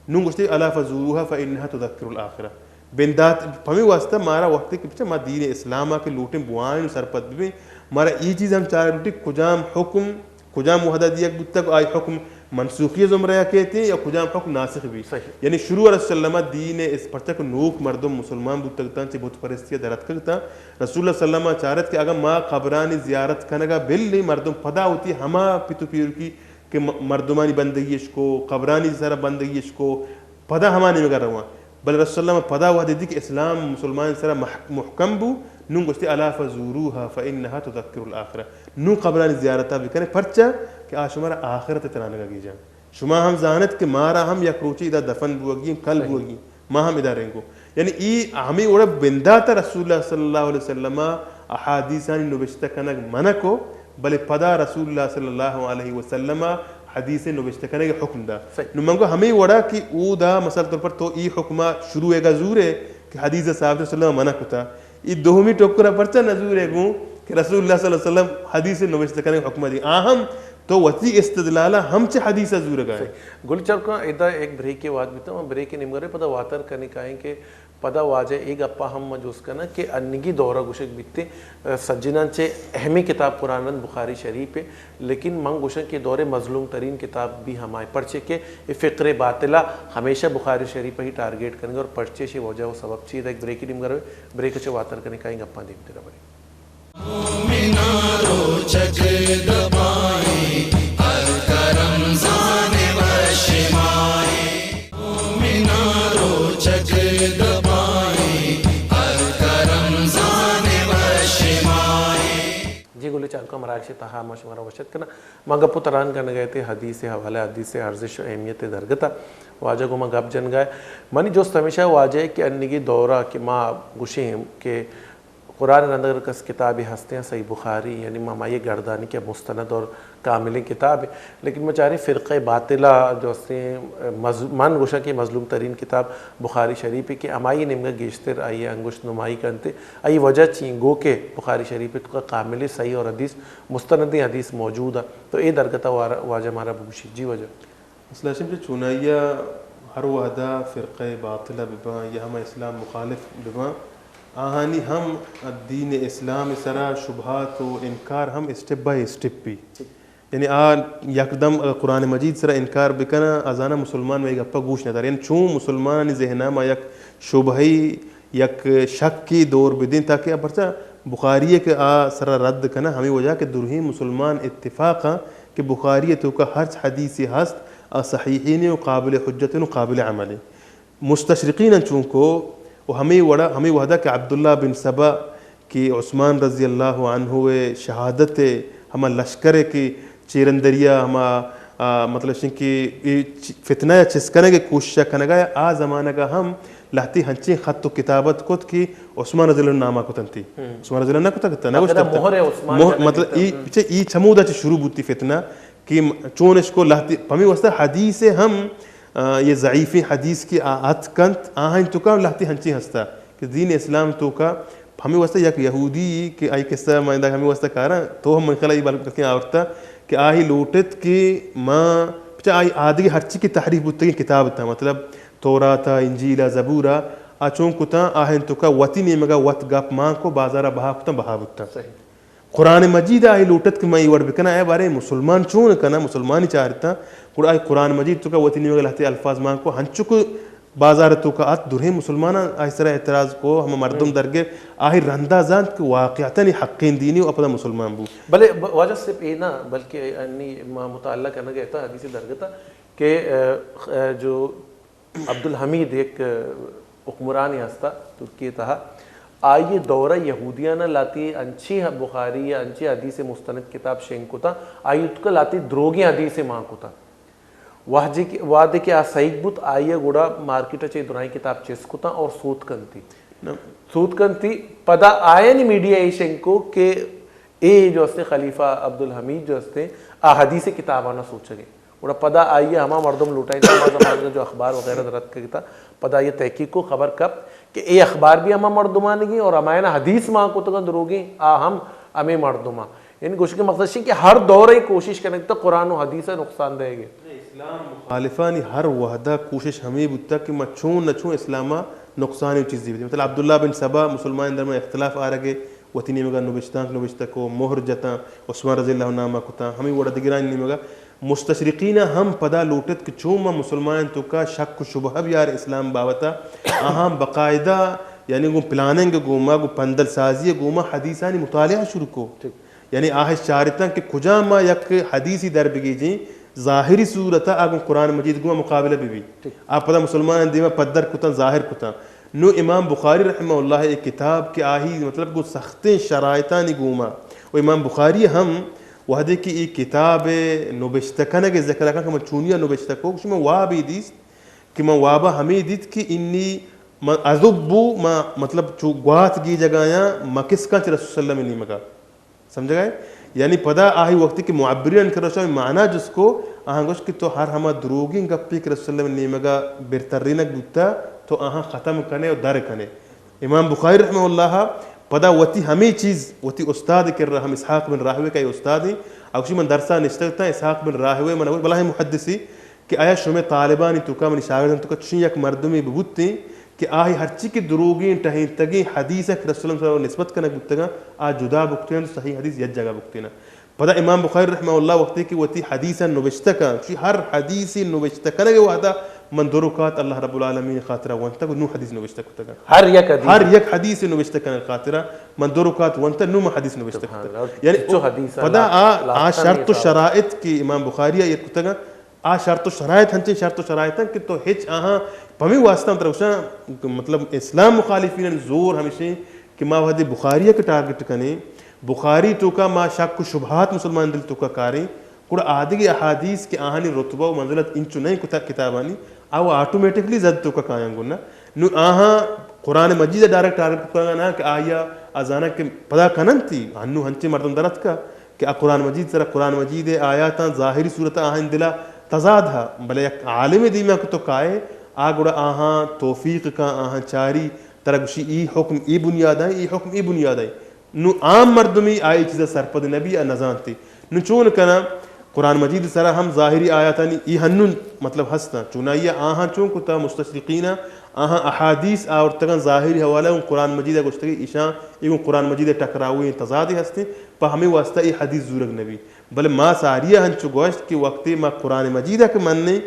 نو گوشتی الا فزوروها فانها تذکر الاخرہ بندات پھمی واسطہ مارا وقت کے پیچھے ما دین اسلام کے لوٹیں بوائن سرپت بھی مارا ای چیز ہم چاہ لوٹی کجام حکم کجام وحدہ دیا گتا کو آئی حکم منسوخی زمرہ کہتے ہیں یا کجام حکم ناسخ بھی یعنی شروع رسول اللہ دین اس پرچہ کو نوک مردم مسلمان بود تکتا چی بہت پرستیا درد کرتا رسول اللہ صلی اللہ علیہ وسلم چارت کہ اگر ما قبرانی زیارت کنگا بلی مردم پدا ہوتی ہما پیتو پیر کی کہ مردمانی بندگیش کو قبرانی سارا بندگیش کو پدا ہما نہیں مگر رہا بل رسول اللہ پدا ہوا دیدی کہ اسلام مسلمان سارا محکم بو نون گوشتی الا فزوروها فانها تذکر الاخرہ نو قبرانی زیارتہ بھی کرنے پرچہ کہ شمارا آخرت ترانگا گی جان شما ہم زانت کہ مارا ہم یک روچی ادا دفن بوگی کل بوگی ما ہم ادا رہیں گو یعنی ای ہمیں اوڑا بنداتا رسول اللہ صلی اللہ علیہ وسلم احادیثانی نوشتہ کنگ منکو بلے پدا رسول اللہ صلی اللہ علیہ وسلم حدیث نوشتہ کرنے کے حکم دا نو منگو ہمیں وڑا کہ او دا مثال طور پر تو ای حکمہ شروع گا زور ہے کہ حدیث صحابہ صلی اللہ علیہ وسلم منع کتا ای دومی ٹوکرا پرچہ نزور ہے گوں کہ رسول اللہ صلی اللہ علیہ وسلم حدیث نوشتہ کرنے کے حکمہ دی آہم تو وتی استدلالہ ہم چھ حدیث زور گئے گل چرکا ایدا ایک بریک کے وعد بیتا ہوں بریک نمگرے پدا واتر کرنے کہیں کہ پدا واجہ ایک اپا ہم مجوز کرنا کہ انگی دورہ گوشک بیتے سجنان چے اہمی کتاب قرآن بخاری شریف ہے لیکن منگ گوشن کے دور مظلوم ترین کتاب بھی ہمائے پرچے کے فقر باطلہ ہمیشہ بخاری شریف ہی ٹارگیٹ کریں گے اور پرچے سے وجہ وہ سبب چیز ایک بریک ہی نمگرے بریک چے واتر کرنے کہیں گے اپا دیکھتے رہا بڑی مومنارو چک دبائیں الکرم زان و شمائیں مومنارو چک دبائیں الکرم زان و شمائیں. جی گلی چال کا مراکش تہا مشورہ وشت کرنا مانگا پتران کرنے گئے تھے حدیث حوالہ حدیث ارزش و اہمیت درگتا واجہ کو مانگا اب جن گئے منی جوست ہمیشہ واجہ ہے کہ انگی دورہ کہ ماں گوشیں کہ قرآن اندر کس کتابی ہستے ہیں صحیح بخاری یعنی مامائی گردانی کے مستند اور کامل کتاب ہے لیکن میں چاہ رہی فرقہ باطلہ جو ہستے ہیں من گوشہ کی مظلوم ترین کتاب بخاری شریف ہے کہ ہمائی نمگا گیشتر آئیے انگوشت نمائی کرتے آئی وجہ چین گو کہ بخاری شریف تو کا کامل صحیح اور حدیث مستندی حدیث موجود ہے تو اے درگتا واجہ ہمارا بگوشی جی وجہ اصلا شمجھے چونائیہ ہر وحدہ فرقہ باطلہ ببا یا ہم اسلام مخالف ببا آہانی ہم دین اسلام سرا شبہات و انکار ہم اسٹیپ بائی اسٹیپ بھی یعنی یکدم قرآن مجید سرا انکار بکنا ازانہ مسلمان میں گپا گوش نہ دار یعنی چون مسلمان ذہنہ ما یک شبہی یک شک کی دور بدین تاکہ پرچہ بخاری کے سرا رد کنا ہمیں وجہ کہ درہی مسلمان اتفاقا کہ بخاری تو کا ہر حدیث ہست صحیحین و قابل حجت و قابل عمل مستشرقین چونکو وہ ہمیں وحدہ کہ عبداللہ بن سبا کی عثمان رضی اللہ عنہ شہادت ہما لشکر کی چیرندریا ہما مطلب کہ فتنہ یا چسکنے کے کوشش کنگا آ زمانہ کا ہم لہتی ہنچیں خط و کتابت کت کی عثمان رضی اللہ نامہ کتن تھی عثمان رضی اللہ نہ کتا مطلب ای چمودہ چی شروع بوتی فتنہ کہ چونش کو لہتی پمی وسطہ حدیث ہم یہ ضعیفی حدیث کی آت کنت آہن تو کا لہتی ہنچی ہستا کہ دین اسلام تو کا ہمیں واسطہ یک یہودی کہ آئی قصہ مائندہ ہمیں واسطہ کہا رہا تو ہم منخلہ یہ بات کرتے ہیں آورتا کہ آئی لوٹت کہ ماں پچھا آئی آدھی ہر چی کی تحریف بودتا کی کتاب تھا مطلب توراتا انجیلہ زبورہ آچون کتا آہن تو کا وطی نیمگا وط گپ ماں کو بازارہ بہا کتا بہا بودتا قرآن مجید آئی لوٹت کہ میں یہ وڑ بکنا ہے بارے مسلمان چون کنا مسلمانی چاہتا آئی قرآن مجید تو کا وطی نیمگا لہتے الفاظ ماں کو ہنچو کو بازار تو کا ات درہ مسلمان آہستہ اعتراض کو ہم مردم درگے آہی رندہ زان کہ واقعتاً حقین دینی و اپنا مسلمان بو بلے وجہ سے پہ نا بلکہ انی مطالعہ کرنا گیا تھا حدیث درگتا کہ جو عبدالحمید ایک حکمران ہستا ترکی تھا آئیے دورہ یہودیانہ لاتی انچی بخاری یا انچی حدیث مستند کتاب شینکو تھا آئیے تو کا لاتی دروگی حدیث ماں کو تھا وعدے کے آسائق بوت آئیے گوڑا مارکیٹا چاہی درائی کتاب چیس کو تھا اور سود کن تھی پدا آئے نہیں میڈیا ایشن کو کہ اے جو استے خلیفہ عبدالحمید جو استے حدیث کتاب آنا سوچا گئے گوڑا پدا آئیے ہما مردم لوٹائیں ہما زمان جو اخبار وغیرہ درد کرتا پدا یہ تحقیق کو خبر کب کہ اے اخبار بھی ہما مردمان گی اور ہمائے نا حدیث ماں کو تو دروگی ہم ہمیں مردمان یعنی کوشش کے مقصد ہے کہ ہر دورہ کوشش کرنے تو قرآن و حدیث نقصان دے گے اسلام مخالفانی ہر وحدہ کوشش ہمیں بتا کہ میں چھون نہ چھون اسلامہ نقصانی چیز دی مطلب عبداللہ بن سبا مسلمان در میں اختلاف آ رہے وطینی مگا نوشتہ کو مہر جتا عثمان رضی اللہ عنہ کتا ہمیں وڑا دگران نہیں مگا مستشرقین ہم پدا لوٹت کہ چون میں مسلمان تو کا شک و شبہ بھی یار اسلام باوتا اہم باقاعدہ یعنی گو پلاننگ گوما گو پندل سازی گوما حدیثانی مطالعہ شروع کو یعنی آہش چارتا کہ کجا ما یک حدیثی در بگی جیں ظاہری صورتا آگو قرآن مجید گوما مقابلہ بھی آپ پدا مسلمان دیما پدر کتا ظاہر کتا نو امام بخاری رحمہ اللہ ایک کتاب کے آہی مطلب کو سختیں شرائطانی گوما و امام بخاری ہم وحدے کی ایک کتاب نوبشتکنے کے ذکر رکھا کہ میں چونیا نوبشتکو کچھ میں وابی دیس کہ میں وابا ہمیں دیت کہ انی عذبو ما مطلب چو گوات گی جگایا ما کس کا رسول صلی اللہ علیہ وسلم مگا سمجھ گئے یعنی پدا آہی وقتی کہ معبرین کر رہا معنی جس کو آہاں گوش کہ تو ہر ہما دروگی گپی کہ رسول اللہ علیہ وسلم مگا برترینک بوتا تو آہاں ختم کنے اور در کنے امام بخاری رحمہ اللہ پدا وتی ہمیں چیز وتی استاد کر رہا ہم اسحاق بن راہوے کا یہ استاد ہیں اکشی من درسہ نشتگتا اسحاق بن راہوے من بلاہ محدثی کہ آیا شمی طالبانی تو کا منی شاگردن تو کا چین یک مردمی ببوتی کہ آہی ہرچی کی دروگین ٹہین تگی حدیث ہے کہ رسول اللہ صلی اللہ علیہ وسلم نسبت کنک بکتگا آج جدا بکتین تو صحیح حدیث یک جگہ بکتینا پدا امام بخاری رحمہ اللہ وقتی کہ وتی حدیثا نوشتکا ہر حدیثی نوشتکنگے وحدا من درکات اللہ رب العالمین خاطرہ وانتا نو حدیث نوشتکتا ہر یک حدیث نوشتکن خاطرہ من درکات وانتا نو حدیث نوشتکتا یعنی پدا آ شرط و شرائط کی امام بخاری یہ کتگا آ شرط و شرائط ہنچے شرط و شرائط ہیں کہ تو ہچ آہاں پمی واسطہ مطلب مطلب اسلام مخالفین زور ہمیشہ کہ ما وحدی بخاریہ کے ٹارگٹ کنے بخاری تو کا ما شک و شبہات مسلمان دل تو کا کاریں کڑا آدھگی احادیث کے آہانی رتبہ و منزلت انچو نہیں کتابانی آو آٹومیٹکلی زد تو کا کائیں گونا نو آہاں قرآن مجید ڈائریکٹ ٹارگٹ کرنا نا کہ آیا ازانا کہ پدا کنن تھی ہنو ہنچے مردم درد کا کہ قرآن مجید سر قرآن مجید آیاتاں ظاہری صورتہ آہن دلا تضاد ہے بلے یک عالم دیمہ کو تو کائے آگوڑا آہاں توفیق کا آہاں چاری ترگشی ای حکم ای بنیاد آئی ای حکم ای بنیاد آئی نو عام مردمی آئی چیزا سرپد نبی نظام تھی نو چون کنا قرآن مجید سرا ہم ظاہری آیاتانی ای ہنن مطلب ہستا چونائیہ آہاں چون کتا مستشرقین آہاں احادیث آورتگاں ظاہری حوالہ ان قرآن مجید گوشتگی ایشاں ایگو قرآن مجید ٹکراوئی تضادی ہستے پا ہمیں واسطہ ای حدیث زورگ نبی بلے ما ساریہ ہنچو گوشت کی وقتی ما قرآن مجیدہ کے مننے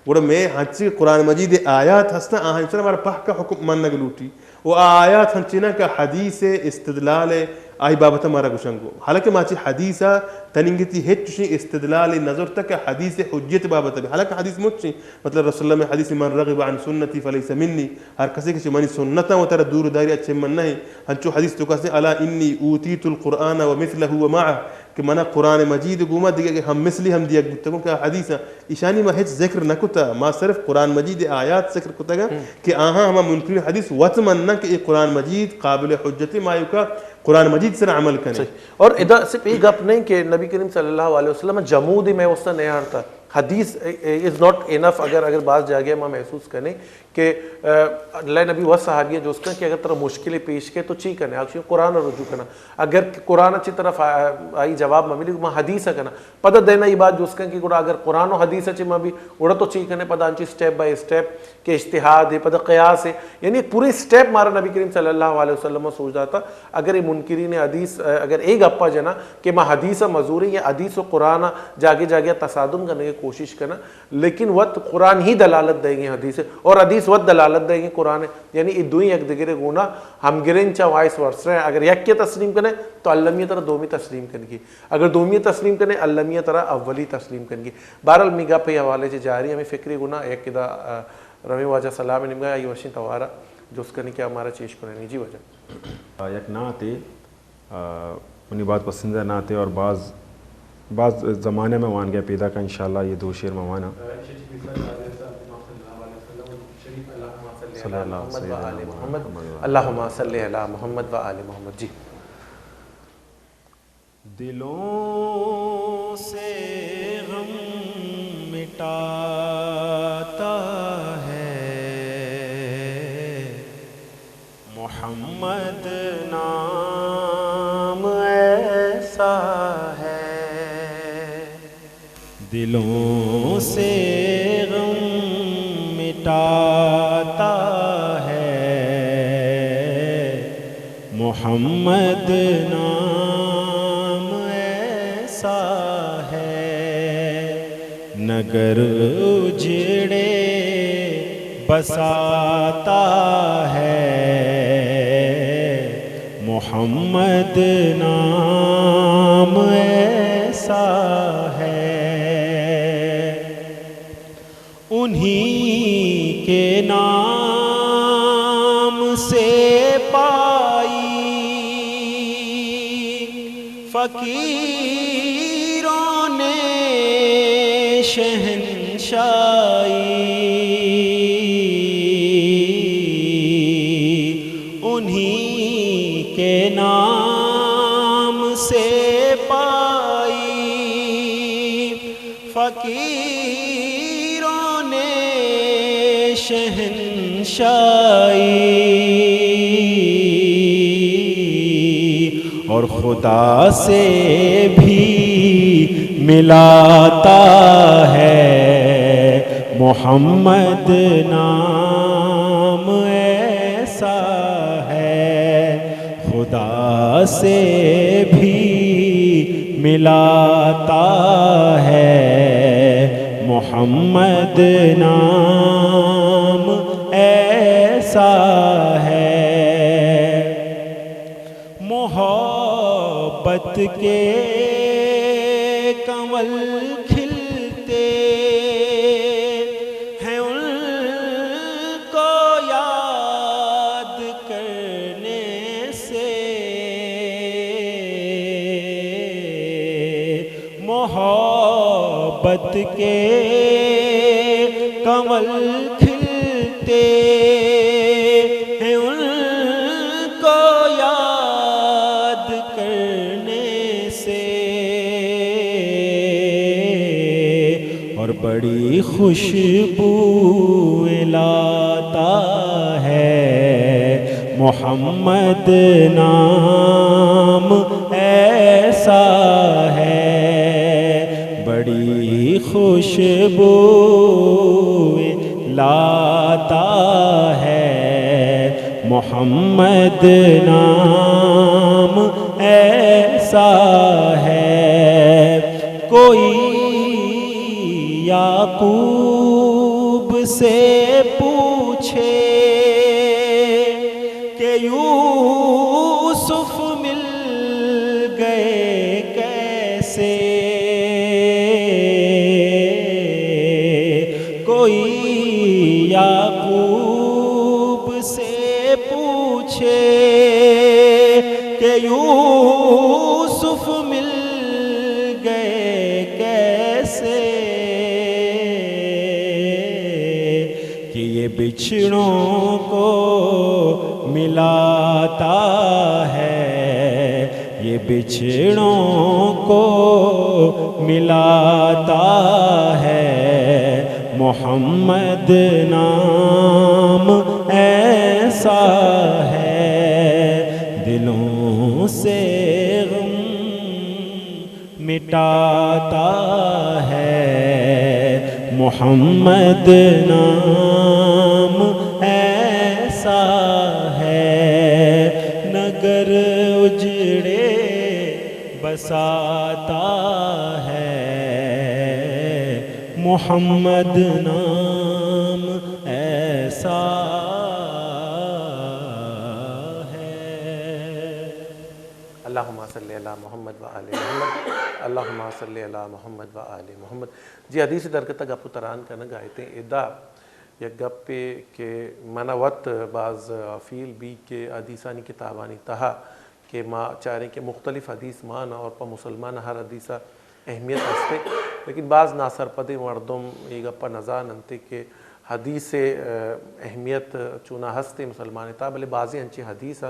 گوڑا میں ہنچی قرآن مجید آیات ہستا آہاں انسان ہمارا پاہ کا حکم مننگ لوٹی وہ آیات ہنچینا کا حدیث استدلال آئی بابتا مارا گوشنگو حالانکہ ماچی حدیثہ تنینگتی ہچشی استدلال نظر تک حدیث حجیت بابتا بھی حالانکہ حدیث مجھیں مطلب رسول اللہ میں حدیث من رغب عن سنتی فلیس منی ہر کسی کسی منی سنتا و ترہ دور داری اچھے من نہیں ہنچو حدیث تو کسی علا انی اوتیت القرآن و مثلہ و معہ کہ منا قرآن مجید گوما دیگا کہ ہم مثلی ہم دیا گتگوں کہ حدیثہ ایشانی ما ہچ ذکر نکتا ما صرف قرآن مجید آیات ذکر کتا گا کہ آہاں ہما منکرین حدیث وطمنا کہ یہ قرآن مجید قابل حجتی مایو کا قرآن مجید سے عمل کریں اور ادھا صرف ایک گپ نہیں کہ نبی کریم صلی اللہ علیہ وسلم جمودی میں وسطہ نہیں ہارتا حدیث از ناٹ انف اگر بعض جاگے میں محسوس کریں کہ اللہ نبی وہ صحابی ہے جو اس کا کہ اگر طرح مشکلیں پیش کے تو چی کرنے آگے قرآن رجوع کرنا اگر قرآن اچھی طرف آئی جواب میں ملی میں حدیث کرنا پتہ دینا یہ بات جو اس کا کہ اگر قرآن و حدیث اچھی میں بھی اڑا تو چی کرنے پتہ انچی سٹیپ بائی سٹیپ کہ اجتہاد ہے پتہ قیاس ہے یعنی پوری سٹیپ مارا نبی کریم صلی اللہ علیہ وسلم سوچ رہا تھا اگر یہ منکرین حدیث اگر ایک اپا جنا کہ میں حدیث مزوری یا حدیث و قرآن جاگے جاگے تصادم کرنے کی کوشش کرنا, لیکن وقت قرآن ہی دلالت دیں گے حدیث اور حدیث وقت دلالت دیں گے قرآن, یعنی یہ دوئی یک دیگر گونا ہم گرین چا وائس ورس رہے ہیں. اگر یک کے تسلیم کریں تو اللہمیہ طرح دومی تسلیم کریں گی, اگر دومی تسلیم کریں اللہمیہ طرح اولی تسلیم کریں گی. بہرحال میگا پہ حوالے سے جاری ہمیں فکری گونا ایک کدا روی واجہ سلام نمگا یہ وشین توارا جو اس کرنے کیا ہمارا چیش کریں جی وجہ یک نعت انہی بات پسندہ نعت اور بعض زمانے میں وان گیا پیدا کا انشاءاللہ یہ دو شعر میں وانا اللہم صلی علی محمد و آل محمد. جی دلوں سے غم مٹاتا ہے محمد نام ایسا ہے, دلوں سے غم مٹاتا ہے محمد نام ایسا ہے, نگر اجڑے بساتا ہے محمد نام ایسا ہے, انہی کے نام سے پائی فقیروں نے شہنشائی, انہی کے نام سے پائی فقیروں نے شہنشائی, اور خدا سے بھی ملاتا ہے محمد نام ایسا ہے, خدا سے بھی ملاتا ہے محمد نام ایسا ہے. محبت کے کنول کھلتے ہیں ان کو یاد کرنے سے, محبت کے کنول کھلتے ہیں ان کو یاد کرنے سے, اور بڑی خوشبو لاتا ہے محمد نام ایسا ہے, بڑی خوشبو لاتا ہے محمد نام ایسا ہے. کوئی یعقوب سے پوچھے کہ یوسف مل گئے کیسے, کوئی یعقوب سے پوچھے کہ یوسف مل گئے کیسے, کہ یہ بچھڑوں کو ملاتا ہے, یہ بچھڑوں کو ملاتا ہے محمد نام ایسا ہے. دلوں سے غم مٹاتا ہے محمد نام ایسا ہے, نگر اجڑے بساتا ہے محمد نام ایسا ہے. اللہم صلی علی محمد و آل محمد. اللہم صلی علی محمد و آل محمد. جی حدیث درگتہ گپ تران کرنا گائتے ادا یا گپ پہ کہ منع وط بعض فیل بھی کہ حدیثانی کتابانی تہا کہ ما چاہیں کہ مختلف حدیث مانا اور پا مسلمان ہر حدیثہ اہمیت ہستے، لیکن بعض ناصر پدے مردم یہ گپا نظان انتے کہ حدیث اہمیت چونا ہستے مسلمان تا، بلے بعضی ہنچی حدیث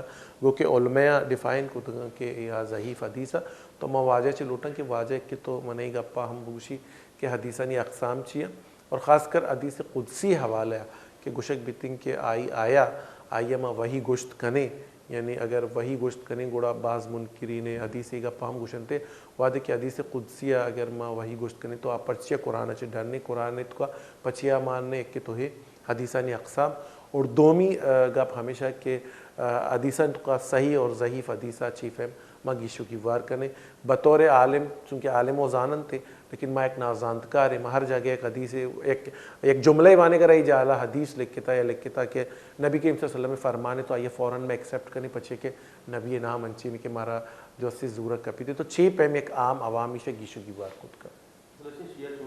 گو کہ علماء ڈیفائن کو کہ یہ ضعیف حدیث تو ما واجہ چے لوٹاں کہ واجہ کہ تو منی گپا ہم بوشی کہ حدیثانی اقسام چیا اور خاص کر حدیث قدسی حوالہ کہ گشک بیتنگ کہ آیا ما وہی گشت کنے، یعنی اگر وہی گوشت کریں گوڑا بعض منکرین حدیثی کا پام گوشنتے وعدے کہ حدیث قدسیہ اگر ماں وہی گوشت کریں تو آپ پرچیا قرآن چے ڈرنے قرآن تو کا پچیا ماننے ایک کہ تو ہے حدیثانی اقسام. اور دومی گپ ہمیشہ کہ حدیثان تو کا صحیح اور ضعیف حدیثہ چیف ہے ماں گیشو کی وار کرنے بطور عالم، چونکہ عالم و زانن تھے لیکن ماں ایک نازاندکار ہے، ماں ہر جگہ ایک حدیث ایک جملے بانے کا رہی جالا حدیث لکھتا یا لکھتا کہ نبی کریم صلی اللہ علیہ وسلم فرمانے تو آئیے فوراً میں ایکسیپٹ کرنے پچھے کہ نبی نام انچی میں کہ مارا جو اسی ضرورت کپی تھے تو چھ پہ میں ایک عام عوامی سے گیشو کی وار خود کا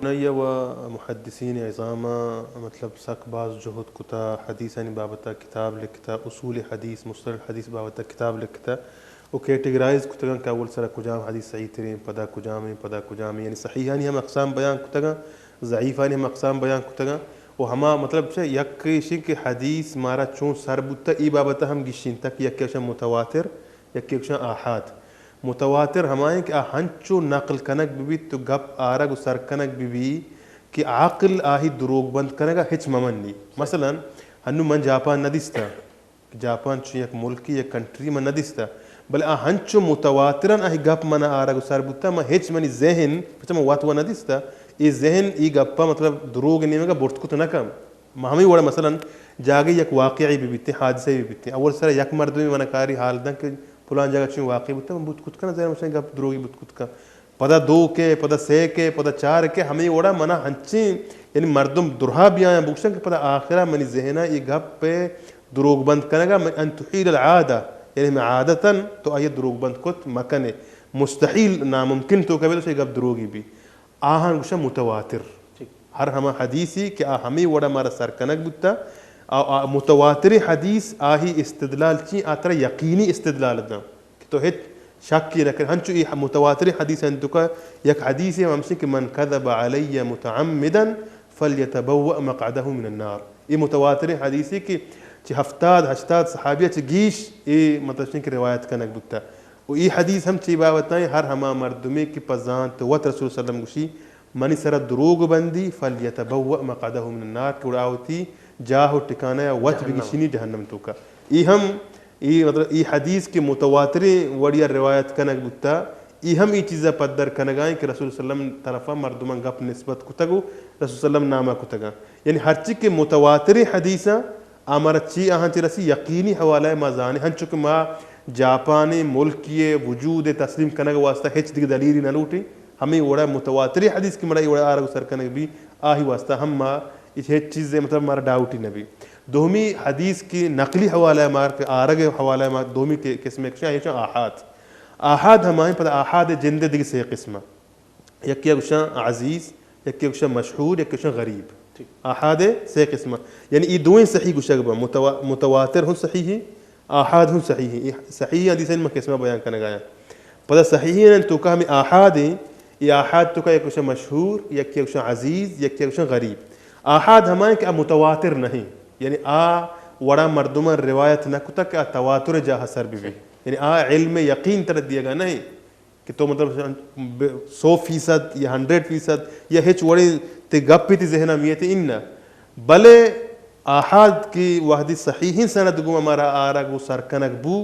نیا و محدثین عظامہ مطلب سک باز جہد کتا حدیثانی بابتا کتاب لکھتا، اصول حدیث مصطلح حدیث بابتا کتاب لکھتا، وہ کیٹیگرائز کتگاں کہ اول سر کجام حدیث صحیح ترین پدا کجام یعنی صحیحانی ہم اقسام بیان کتگاں، ضعیفانی ہم اقسام بیان کتگاں. وہ ہما مطلب سے یک کہ حدیث مارا چون سر بتا ای بابتا ہم گشین تک یک کشن متواتر یک کشن آحاد. متواتر ہمائیں کہ ہنچو نقل کنک بھی تو گپ آرگ و سر کنک بھی کہ عقل آہی دروگ بند کنگا ہچ ممن نہیں. مثلا ہنو من جاپان ندیستا، جاپان چون یک ملکی یک کنٹری من ندیستا، بل ہنچو متواترن آہی گپ من آرگ و سر بتا ما ہچ منی ذہن پچھا ما وات و ندیستا ای ذہن ای گپا مطلب دروگ نیمے گا برت کت نکم. ہمیں وڑا مثلا جاگے یک واقعی بھی بیتے حادثے بھی بیتے اول سر یک مردمی منکاری حال دن کہ پلان جگہ چون واقعی بتا من بوت کت کا نظر مثلا گپ دروگی بوت کت کا پدا دو کے پدا سے کے پدا چار کے ہمیں وڑا منا ہنچیں یعنی مردم درہا بھی آیا بکشن کہ پدا آخرہ منی ذہنہ ای گپ پہ دروگ بند کنگا ان تحیل العادہ یعنی میں عادتاً تو آئیے دروگ بند کت مکنے مستحیل ناممکن تو کبھی تو گپ دروگی بھی آہاں گوشا متواتر ہر ہما حدیثی کہ ہمیں وڑا مارا سرکنک بتا متواتر حدیث آہی استدلال چی آترا یقینی استدلال دا تو ہت شک کی رکھر ہنچو ای متواتر حدیث ہیں تو کا یک حدیث ہے ہمشی کہ من کذب علی متعمدا فلیتبوء مقعدہ من النار. یہ متواتر حدیثی کہ چی ہفتاد ہشتاد صحابیہ چی گیش ای مطلب کہ روایت کنک بتا و ای حدیث ہم چی باوتائیں ہر ہما مردمی کی پزان تو وط رسول صلی اللہ علیہ وسلم گوشی منی سر دروگ بندی فلیتبوء مقعدہ من النار کہ اڑاوتی جاہو ٹکانا یا وط بگشینی جہنم تو کا. ای ہم ای مطلب ای حدیث کی متواتری وڑیا روایت کنک بتا ای ہم ای چیزا پدر کنگائیں کہ رسول صلی اللہ علیہ وسلم طرفا مردمان گپ نسبت کتگو رسول صلی اللہ علیہ وسلم نامہ کتگا یعنی ہر چی کے متواتری حدیثہ آمارا چی آہاں چی رسی یقینی حوالہ مازانے ہنچو کہ ما جاپانی ملکی وجود تسلیم کنگ واسطہ ہچ دیکھ دلیری نہ لوٹی ہمیں وڑا متواتری حدیث کی مڑائی وڑا آرہ سر کنگ بھی آہی واسطہ ہم ما اس ہچ چیزیں مطلب ہمارا ڈاؤٹی نبی. دومی حدیث کی نقلی حوالہ مار کے آرگ حوالہ مار دومی کے قسم ایک شاہ یہ آحاد. آحاد ہمائیں پر آحاد جندے دیکھ سے قسمہ یک کشاں عزیز یک کشاں مشہور یک کشاں غریب آحاد سے قسمہ یعنی یہ دوئیں صحیح گشگبہ متواتر ہوں صحیح آحاد ہوں صحیح صحیح حدیث میں قسمہ بیان کرنے گایا پتہ صحیح ہے تو کہ ہمیں آحاد ہیں یہ آحاد تو کا یک کشاں مشہور یک کشاں عزیز یک کشاں غریب. آحاد ہمائیں کہ متواتر نہیں یعنی وڑا مردمہ روایت نہ کتا کہ تواتر جاہا سر بھی یعنی علم یقین طرح دیا گا نہیں کہ تو مطلب 100% یا 100% یا ہچ وڑی تے گپی تی ذہنہ میتی انہ بلے آحاد کی وحدی صحیحین سند گو ہمارا آرہ گو سرکنک بو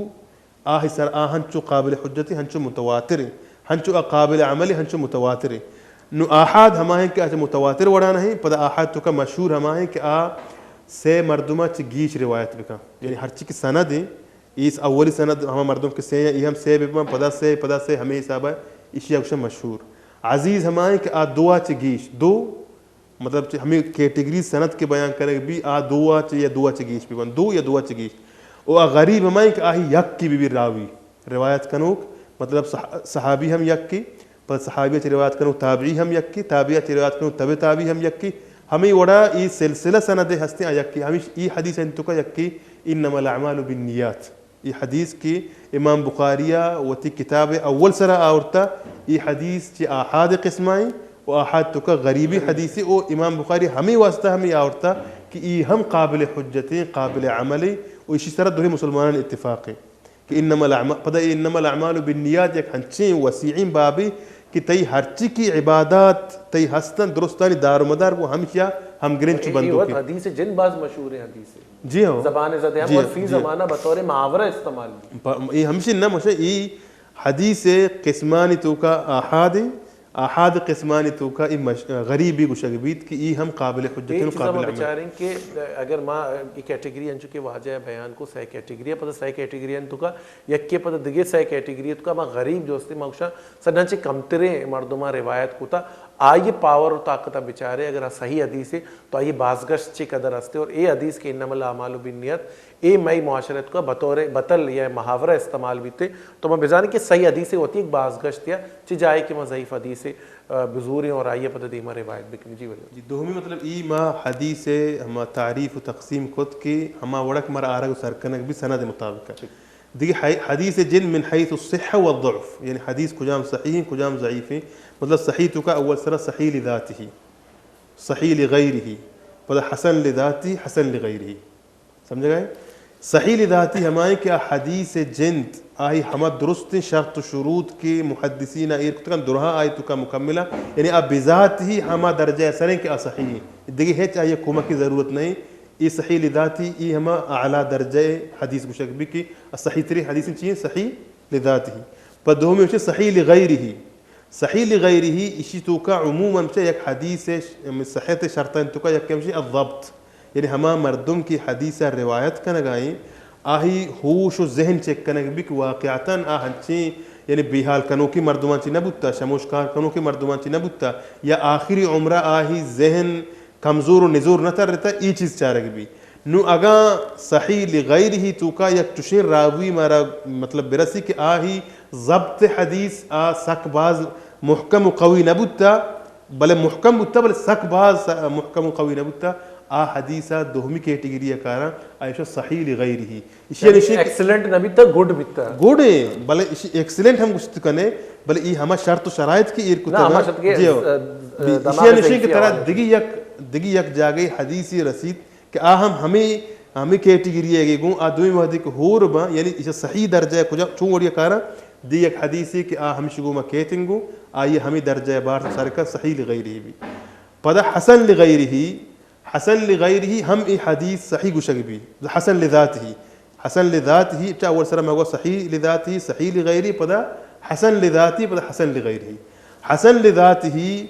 آہی سر ہنچو قابل حجتی ہنچو متواتر ہنچو قابل عملی ہنچو متواتر. نو آحاد ہمائیں کہ متواتر وڑا نہیں پدا آحاد تو کا مشہور ہمائیں کہ سے مردمہ چی گیش روایت بکا یعنی ہر چی کی سند ہیں اس اولی سند ہمیں مردم کے سے یہ ہم سے بکا پدا سے ہمیں حساب ہے اسی اکشا مشہور. عزیز ہمائیں کہ دعا چی گیش دو مطلب ہمیں کیٹیگری سند کے بیان کرے بھی آ دعا یا دعا چگیش بھی بن دو یا دعا چگیش او غریب ہمائیں کہ آہی یک کی بھی راوی روایت کنوک مطلب صحابی ہم یک کی پر صحابیہ چی روایت کنوک تابعی ہم یک کی تابعیہ چی روایت کنوک تبع تابعی ہم یک کی ہمیں وڑا ای سلسلہ سند ہستے ہیں یک کی ہمیں ای حدیث انتو کا یک کی انما الاعمال بالنیات ای حدیث کی امام بخاریہ و تی کتاب اول سرا آورتا ای حدیث چی آحاد قسمائیں و آحاد تو کا غریبی حدیثی او امام بخاری ہمیں واسطہ ہمیں آورتا کہ ای ہم قابل حجتیں قابل عملی و اسی طرح دوہی مسلمانان اتفاقیں کہ انما الاعمال بالنیات یک ہنچیں وسیعیں بابی کہ تی ہرچی کی عبادات تی ہستن درستانی دار و مدار وہ ہمیشہ ہم گرن چو بندوں کی حدیث جن بعض مشہور ہیں حدیث جی ہاں زبان زدہ ہم اور فی زمانہ بطور محاورہ استعمال یہ ہمشہ نہ مشہ یہ حدیث قسمانی تو کا آحاد قسمانی تو کا غریبی گشگبیت کہ یہ ہم قابل حجتیں قابل عمل بچاریں کہ اگر ماں کیٹیگری ان چکے واجہ بیان کو سہ کیٹیگری پتہ سہ کیٹیگری ان تو کا یک کے پتہ دگے سہ کیٹیگری تو کا ماں غریب جو استے موشا سنانچہ کمترے مردمہ روایت کو تا آئیے پاور و طاقتہ بچارے اگر صحیح حدیث ہے تو آئیے بازگشت چی قدر ہستے اور اے حدیث کے انما الاعمال بالنیات اے مئی معاشرت کا بطور بطل یا محاورہ استعمال بھی تھے تو میں بجانے کہ صحیح حدیث ہوتی ایک بازگشت یا چی جائے کہ میں ضعیف حدیث بزوری اور آئیے پتہ دیمہ روایت بکنی جی ولی دوہمی مطلب ای ما حدیث ہما تعریف و تقسیم خود کی ہما وڑک مر آرگ و سرکنک بھی سند مطابق ہے دیکھیں حدیث جن من حیث الصحہ والضعف یعنی حدیث کجام صحیح کجام ضعیف ہیں مطلب صحیح تو کا اول سرہ صحیح لذاتہ صحیح لغیرہ پتہ حسن لذاتی حسن لغیرہ سمجھ گئے صحیح لذاتی ہمائیں کہ حدیث جند آئی ہما درست شرط و شروط کی محدثین ایرکتکن درہا آئی تو کا مکملہ یعنی اب بذات ہی ہما درجہ سریں کہ صحیح دیکھیں ہے چاہیے کومہ کی ضرورت نہیں یہ صحیح لذاتی یہ ہما اعلیٰ درجہ حدیث گشک بھی کی صحیح تری حدیث چاہیے صحیح لذاتی پر دومی ہوچے صحیح لغیرہ صحیح لغیرہ اسی تو کا عموماً یک حدیث صحیح شرطین تو کا یک کمشی الضبط یعنی ہما مردم کی حدیث روایت کا نگائیں آہی ہوش و ذہن چیک کنگ بھی کہ واقعتاً آہنچیں یعنی بیحال کنو کی مردمان چی نبوتا شموشکار کنو کی مردمان چی نبوتا یا آخری عمرہ آہی ذہن کمزور و نزور نہ تر رہتا ای چیز چارگ بھی نو اگاں صحیح لغیر ہی تو کا یک چشین راوی مارا مطلب برسی کہ آہی ضبط حدیث سک باز محکم و قوی نبوتا بلے محکم بوتا بلے سک باز محکم و قوی نبوتا حدیثہ دوہمی کیٹیگری کارا ایشہ صحیح لغیر ہی ایکسلنٹ نبی تا گوڈ بیتا گوڈ ہے بلے ایکسلنٹ ہم گشت کنے بلے ای ہما شرط و شرائط کی ایرکو تگا اسی نشی کی طرح دگی یک جاگئی حدیثی رسید کہ ہمیں کیٹیگری ہے گوں دوئی مہدی کو ہور با یعنی اسے صحیح درجہ کجا چون وڑیا کارا دی یک حدیثی کہ ہم شگو ما کیتنگو آئیے ہمیں درجہ بار سارکا صحیح لغیر ہی بھی پدا حسن لغیر ہی حسن لغیر ہی ہم ای حدیث صحیح گشک بھی حسن لذات ہی چاہ اول سرہ میں صحیح لذات ہی صحیح لغیر ہی پدا حسن لذات ہی پدا حسن لغیر ہی حسن لذات ہی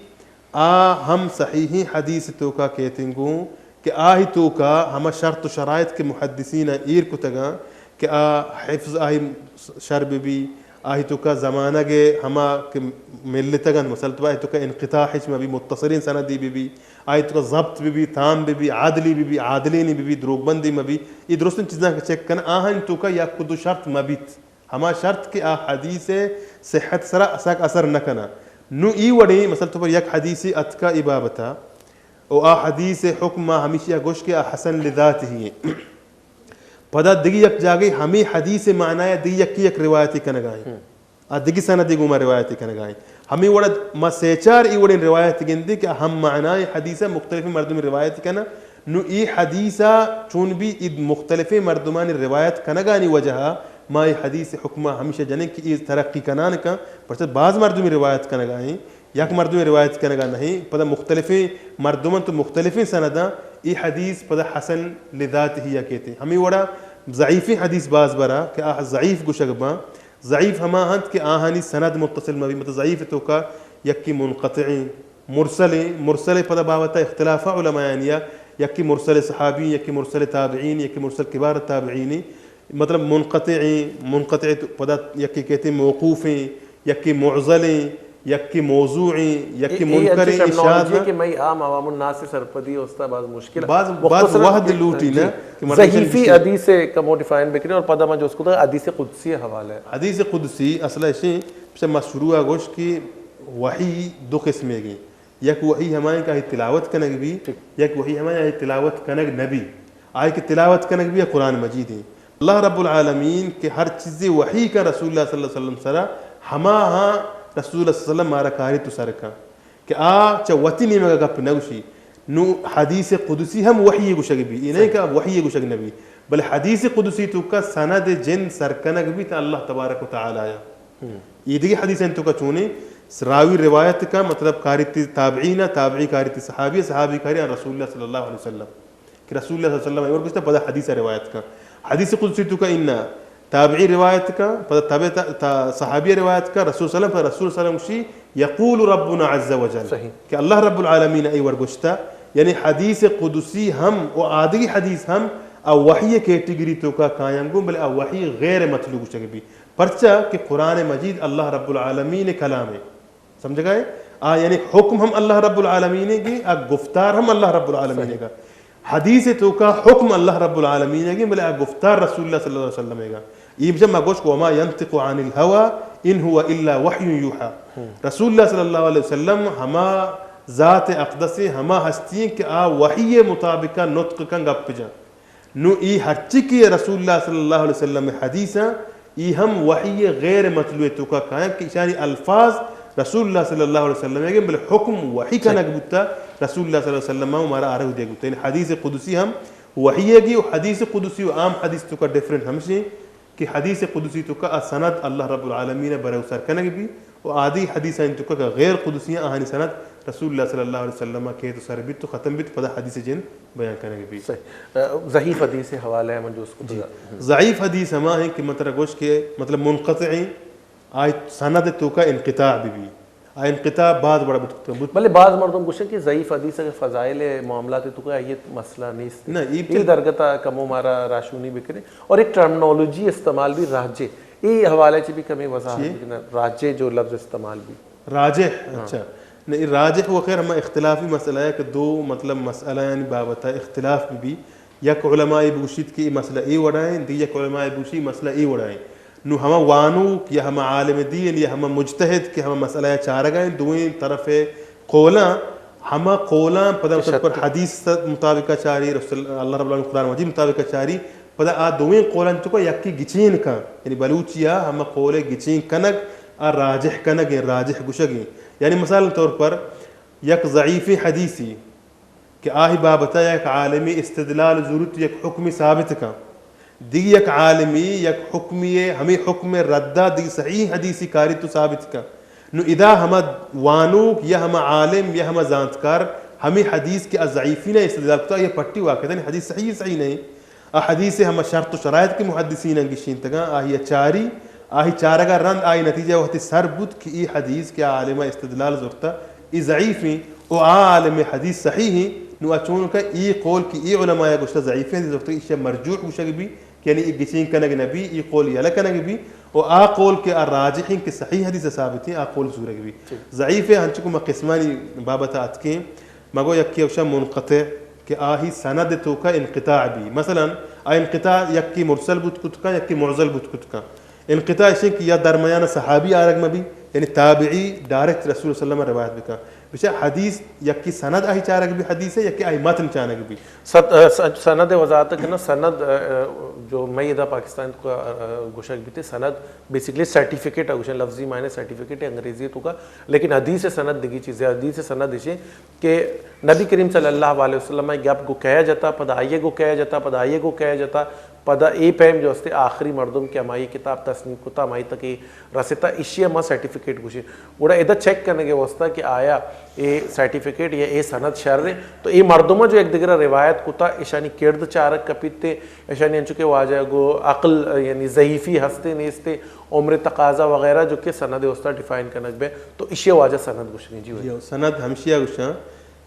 ہم صحیح حدیث تو کا کہتنگوں کہ آہی تو کا ہما شرط و شرائط کے محدثین ایر کو تگا کہ حفظ آہی شرب بھی آہی تو کا زمانہ گے ہما کہ ملتگن مسلط آہی تو کا انقطاع میں بھی متصرین سندی بھی آہی تو کا ضبط بھی تام بھی عادلی بھی عادلینی بھی دروگ بندی میں بھی یہ درستن چیزاں کا چیک کرنا آہن تو کا یا کدو شرط مبیت ہما شرط کہ حدیث صحت سرا اساک اثر نہ کنا نو ای وڑی مثلا تو پر یک حدیثی اتکا ابابتا او حدیث حکم ہمیشہ گوش کے حسن لذات ہی ہیں پدا دگی یک جاگئی ہمیں حدیث معنی دگی یک روایتی کنگائیں دگی سندی گوما روایتی کنگائیں ہمیں وڑا ما سیچار ای وڑی روایتی گندی کہ ہم معنی حدیث مختلف مردم روایتی کنا نو ای حدیثہ چون بھی مختلف مردمان روایت کنگانی وجہ ما حدیث حکمہ ہمیشہ جنیں کہ یہ ترقی کنان کا پرچہ بعض مردمی روایت کنگائیں یک مردمی روایت کنگا نہیں پدا مختلف مردمان تو مختلف سنداں یہ حدیث پدا حسن لذات ہی یا کہتے ہیں ہمیں وڑا ضعیف حدیث باز برا کہ ضعیف گشگباں ضعیف ہما ہنت کہ آہانی سند متصل میں بھی مطلب ضعیف تو کا یکی منقطعین مرسل پدا باوتا اختلاف علماء یکی مرسل صحابی یکی مرسل تابعین یکی مرسل کبار تابعینی مطلب منقطع پدا یکی کہتے ہیں موقوفیں یکی معضلیں یکی موضوعی یکی یہ منکر اشاعت کہ میں عام عوام الناس سے سرپدی ہوتا بعض مشکل بعض وحد لوٹی نا ضعیفی حدیث کمو ڈیفائن بکنے اور پدہ میں جو اس کو حدیث قدسی حوالہ ہے. حدیث قدسی اصلا اشیں سے مشروع گوش کی وحی دو قسمیں گئی. یک وحی ہمائیں کا تلاوت کنگ بھی, یک وحی ہمائیں تلاوت کنگ نبی آئے کہ تلاوت کنگ بھی قرآن مجید ہیں. اللہ رب العالمین کے ہر چیز وحی کا رسول اللہ صلی اللہ علیہ وسلم سرا ہما ہاں رسول اللہ صلی اللہ علیہ وسلم مارا کاری تو سرکا کہ چا وطی نہیں مگا گپ نگوشی نو حدیث قدسی ہم وحی گوشگ بھی یہ نہیں کہ وحی گوشگ نبی بل حدیث قدسی تو کا سند جن سرکنگ بھی تا اللہ تبارک و تعالی آیا. یہ دیکھ حدیثیں تو کا چونے راوی روایت کا مطلب کاری تابعین تابعی کاری صحابی صحابی کاری رسول اللہ صلی اللہ علیہ وسلم کہ رسول اللہ صلی اللہ علیہ وسلم اور کچھ پتہ حدیث روایت کا حدیث قدسی تو کا ان تابعی روایت کا پتہ تابع صحابی روایت کا رسول صلی اللہ علیہ وسلم شی یقول ربنا عز وجل کہ اللہ رب العالمین ای ورگشتا یعنی حدیث قدسی ہم و عادی حدیث ہم او وحی کیٹیگری تو کا قائم گو بل او وحی غیر مطلوب شگبی پرچا کہ قرآن مجید اللہ رب العالمین کلام ہے سمجھ گئے یعنی حکم ہم اللہ رب العالمین کی گفتار ہم اللہ رب العالمین کا حدیث تو کا حکم اللہ رب العالمین کی بل گفتار رسول اللہ صلی اللہ علیہ وسلم کا یہ جب گوش کو وما ينطق عن الهوى ان هو الا وحی یوحى رسول اللہ صلی اللہ علیہ وسلم ہما ذات اقدس ہما ہستی کہ وحی مطابق نطق کا گپ جا نو ای ہر چکی رسول اللہ صلی اللہ علیہ وسلم حدیث ای ہم وحی غیر مطلوع تو کا قائم کہ یعنی الفاظ رسول اللہ صلی اللہ علیہ وسلم ہے بل حکم وحی کا نگبتا رسول اللہ صلی اللہ علیہ وسلم ہمارا آرہ دے گتا یعنی حدیث قدسی ہم وحی ہے گی و حدیث قدسی و عام حدیث تو کا ڈیفرنٹ ہمشی کہ حدیث قدسی تو کا سند اللہ رب العالمین برے سر کنگ بھی و عادی حدیث ہیں تو کا غیر قدسیاں آہانی سند رسول اللہ صلی اللہ علیہ وسلم کے تو سر بھی تو ختم بھی تو پتہ حدیث جن بیان کرنے بھی. ضعیف حدیث حوالہ ہے جو اس کو ضعیف حدیث ہما ہیں کہ مطلب گوش کے مطلب منقطعی آئی سند تو کا انقطاع بھی انقطاع بعض بڑا بلے بعض مردم گوشے کہ ضعیف حدیث کے فضائل معاملات تو کا یہ مسئلہ نہیں یہ درگتا کمو مارا راشونی بکرے اور ایک ٹرمنالوجی استعمال بھی راجے یہ حوالے سے بھی کمی وضاحت راجے جو لفظ استعمال بھی راجح اچھا نہیں راجح وہ خیر ہمیں اختلافی مسئلہ ہے کہ دو مطلب مسئلہ یعنی بابتا اختلاف بھی یک علماء بوشید کی مسئلہ ای وڑائیں دی یک علماء بوشی مسئلہ ای وڑائیں نو ہما وانو یا ہما عالم دین یا ہما مجتہد کہ ہما مسئلہ چارگائیں دوئیں طرف قولاں ہما قولاں پدا مطلب پر حدیث مطابقہ چاری رسول اللہ رب العالمین قرآن مجید مطابقہ چاری پدا دوئیں قولاں چکو یکی گچین کا یعنی بلوچیا ہما قول گچین کنگ راجح کنگ راجح گشگیں یعنی مثال طور پر یک ضعیف حدیثی کہ آہی بابتا یک عالمی استدلال ضرورت یک حکمی ثابت کا دیگی یک عالمی یک حکمی ہمیں حکم ردہ دیگی صحیح حدیثی کاری تو ثابت کا نو ادا ہما وانوک یا ہما عالم یا ہما زانتکار ہمیں حدیث کے ضعیفین استدلال کتا یہ پٹی واقع ہے حدیث صحیح نہیں حدیث ہما شرط و شرائط کے محدثین انگشین تگا آہی چاری آہی چارگا رند آئی نتیجہ وقتی سر بود کہ ای حدیث کے عالمہ استدلال زورتا ای ضعیفی او عالم حدیث صحیحی نو اچون کا ای قول کی ای علماء گوشتا ضعیفی دی زورتا ایشہ مرجوح گوشگ بھی یعنی ای گچین کنگ نبی ای قول یلا کنگ بھی او قول کے راجحین کے صحیح حدیث ثابت ہیں قول زورگ بھی ضعیف ہنچکو ما قسمانی بابتا اتکیں مگو یکی اوشا منقطع کہ آہی سند تو کا انقطاع بھی مثلا انقطاع یکی مرسل بود کت کا یکی معزل بود کت کا انقطاع شیں کہ یا درمیان صحابی آرگ میں بھی یعنی تابعی ڈائریکٹ رسول صلی اللہ علیہ وسلم روایت بکا بچہ حدیث یکی سند آہی چارگ بھی حدیث ہے یکی آہی متن چانگ بھی سند وضاحت ہے نا سند جو میں ادھا پاکستان کو گوشک بھی تھے سند بیسکلی سرٹیفکیٹ ہے گوشن لفظی معنی سرٹیفکیٹ ہے انگریزی تو کا لیکن حدیث سند دیگی چیز ہے حدیث سند اسے کہ نبی کریم صلی اللہ علیہ وسلم گپ کو کہا جاتا پدا آئیے کو کہا جاتا پدا آئیے کو کہا جاتا پدا ای پیم جو استے آخری مردم کے ہمائی کتاب تصنیف کتا ہمائی تک رسیتا اسی ہما سرٹیفکیٹ گوشی وڑا ادھا چیک کرنے کے واسطہ کہ آیا اے سرٹیفکیٹ یا اے سند شہر رہے تو اے مردمہ جو ایک دیگر روایت کتا اشانی کرد چارک کپیتے اشانی انچو کے واجہ گو عقل یعنی ضعیفی ہستے نیستے عمر تقاضا وغیرہ جو کہ سند واسطہ ڈیفائن کرنک بے تو اسی واجہ سند گوشنی جی ہوئی سند ہمشیہ گوشاں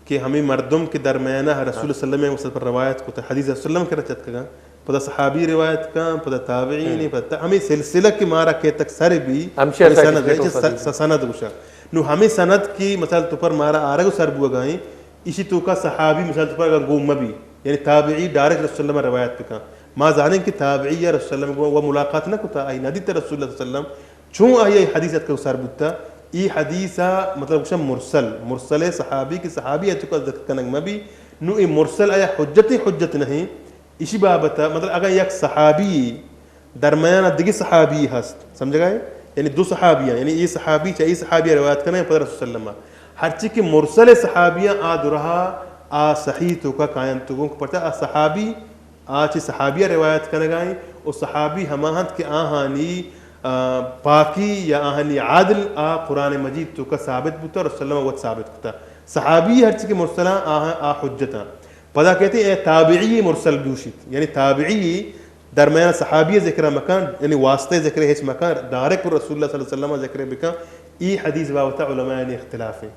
کہ ہمیں مردم کے درمیانہ رسول صلی اللہ علیہ وسلم پر روایت کو حدیث رسول اللہ کے رچت کا پدا صحابی روایت کا پدا تابعین پدا ہمیں سلسلہ کی مارا کے تک سر بھی سند گوشا نو ہمیں سند کی مثال تو پر مارا آرگ سر بو گائیں اسی تو کا صحابی مثال تو پر گوم بھی یعنی تابعی ڈائریکٹ رسول اللہ روایت پہ کہاں ما جانے کہ تابعی یا رسول اللہ وہ ملاقات نہ کتا آئی ندی تے رسول اللہ صلی اللہ علیہ وسلم چون آئی حدیثت کا سر بوتا ای حدیثہ مطلب کچھ مرسل صحابی کی صحابی ہے تو کا ذکر کنگ میں بھی نو ای مرسل آیا حجت نہیں اسی بابتا مطلب اگر یک صحابی درمیان دیگی صحابی ہست سمجھ گئے یعنی دو صحابیاں یعنی یہ صحابی چاہیے صحابیہ روایت کرنا ہے پتہ رسول اللہ علیہ وسلم ہر چیز کی مرسل صحابیاں آ درہا آ صحیح تو کا قائم تو کو پتہ آ صحابی آ چی صحابیہ روایت کرنے گائیں اور صحابی ہماہت کے آہانی پاکی یا آہانی عادل آ قرآن مجید تو کا ثابت بتا رسول اللہ علیہ وسلم ثابت بتا صحابی ہر چیز کے مرسلہ آ حجتاں پتہ کہتے ہیں تابعی مرسل بیوشید یعنی تابعی درمیان صحابی ذکر مکان یعنی واسطے ذکر ہیچ مکان ڈائریکٹ رسول اللہ صلی اللہ علیہ وسلم ذکر بکا ای حدیث باوتا علماء نے اختلاف ہیں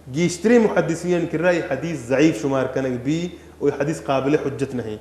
گیشتری محدثین کر رہا یہ حدیث ضعیف شمار کرنے بھی اور حدیث قابل حجت نہیں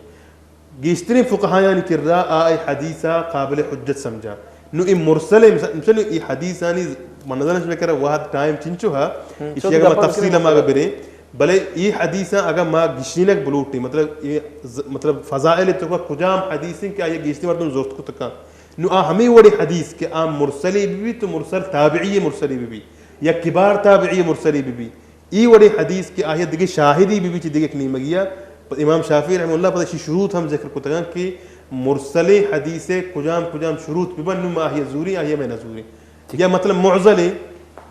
گیشتری فقہایان کر رہا آئی حدیثہ قابل حجت سمجھا نو ای مرسل مثلا ای حدیثانی منظرش میں کر رہا واحد ٹائم چنچو ہا اسی اگر میں تفصیل ہم آگا برے بلے یہ حدیثاں اگر ما گشنینک بلوٹی مطلب فضائل تو کا کجام حدیثیں کہ یہ گشتی مردم زورت کو تکا نو ہمیں وڑی حدیث کہ مرسلی بھی تو مرسل تابعی مرسلی بھی یا کبار تابعی مرسلی بھی ای وڑی حدیث کہ آہی دیگے شاہدی بھی چی دیگے کنی مگیا امام شافعی رحمہ اللہ پتہ شروط ہم ذکر کو تکا کہ مرسل حدیث کجام شروط بھی نو ما آہی زوری آہی میں نزوری یا مطلب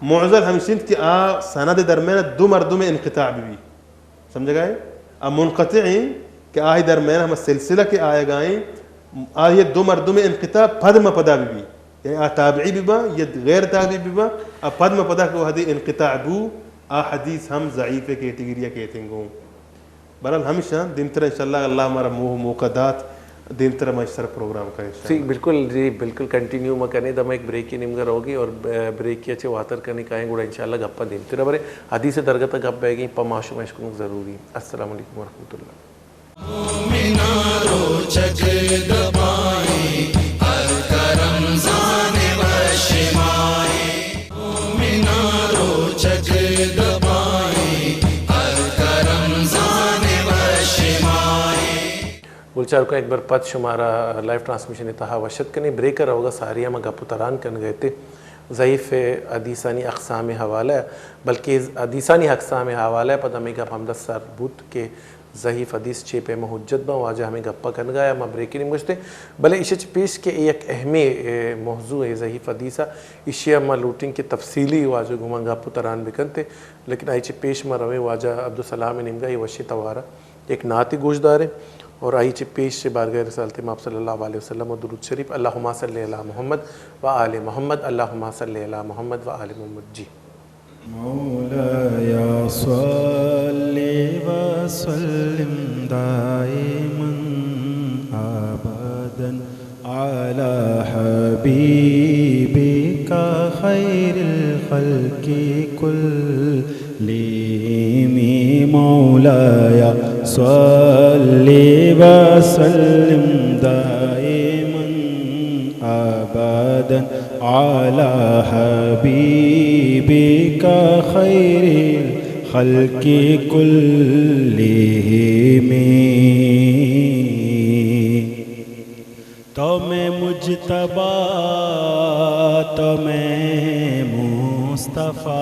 معضل ہم سنت کہ سند درمیان دو مردم انقطاع بھی سمجھ گئے منقطعین کہ آہی درمیان ہم سلسلہ کے آئے گائیں آہی دو مردم انقطاع پدم پدا بھی یعنی تابعی بھی با یا غیر تابعی بھی با پدم پدا کو حدیث انقطاع بو حدیث ہم ضعیف کیٹیگریہ کہتے ہیں برحال ہمیشہ دن طرح انشاءاللہ اللہ ہمارا موقع دات دین طرح میں اس طرح پروگرام کریں جی بالکل کنٹینیو میں کرنے دم ایک بریک کی نمگر ہوگی اور بریک کی اچھے واتر کرنے کہیں گوڑا انشاءاللہ گپا دین طرح برے حدیث درگتہ گپ بے گی پا معاشو میں اشکنک ضروری السلام علیکم ورحمۃ اللہ مومنارو چج دبائیں ہر کرم زانے وشمائیں مومنارو چج دبائیں ہر کرم زانے وشمائیں گلچار کو ایک بار پت شمارا لائف ٹرانسمیشن اتحا وشد کرنے بریکر ہوگا ساریہ میں گپو تران کرنے گئے تھے ضعیف حدیثانی اقسام حوالہ ہے بلکہ حدیثانی اقسام حوالہ ہے پتہ ہمیں گپ ہم 10 سال بود کے ضعیف حدیث چے پہ محجت با واجہ ہمیں گپا کرنے گیا میں بریکی نہیں مجھتے بلے اسے پیش کے ایک اہمی موضوع ہے ضعیف حدیثہ اسے ہم لوٹنگ کے تفصیلی واجہ گھوما گپو تران بکن تھے لیکن آئیچے پیش میں روے واجہ عبدالسلام نمگا یہ وشی توارا ایک نعتی گوشدار ہے اور آئیچے پیش سے بارگاہ رسالت ماب صلی اللہ علیہ وسلم و درود شریف اللہم صلی علی محمد و آل محمد اللہم صلی علی محمد و آل محمد جی مولاي صل وسلم دائما ابدا على حبيبك خير الخلق كلهم مولاي صل وسلم دائما ابدا على حبيبك خير الخلق كلهم تو میں مجتبی تو میں مصطفیٰ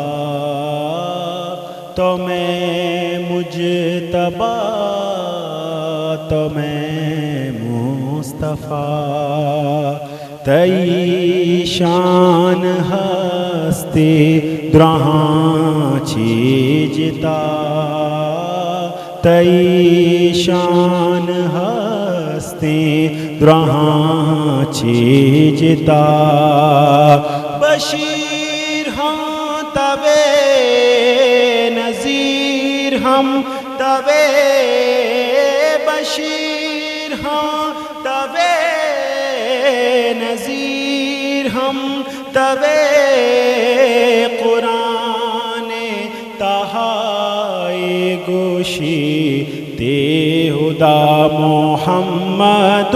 تو میں مجتبی تو میں مصطفیٰ تئی شان ہستی درہاں چیجتا تئی شان ہستی درہاں چیجتا بشیر ہم تبے نذیر ہم تبے بشیر ہم تبے نذیر ہم تبے قرآن تہائی گوشی تے ہدا محمد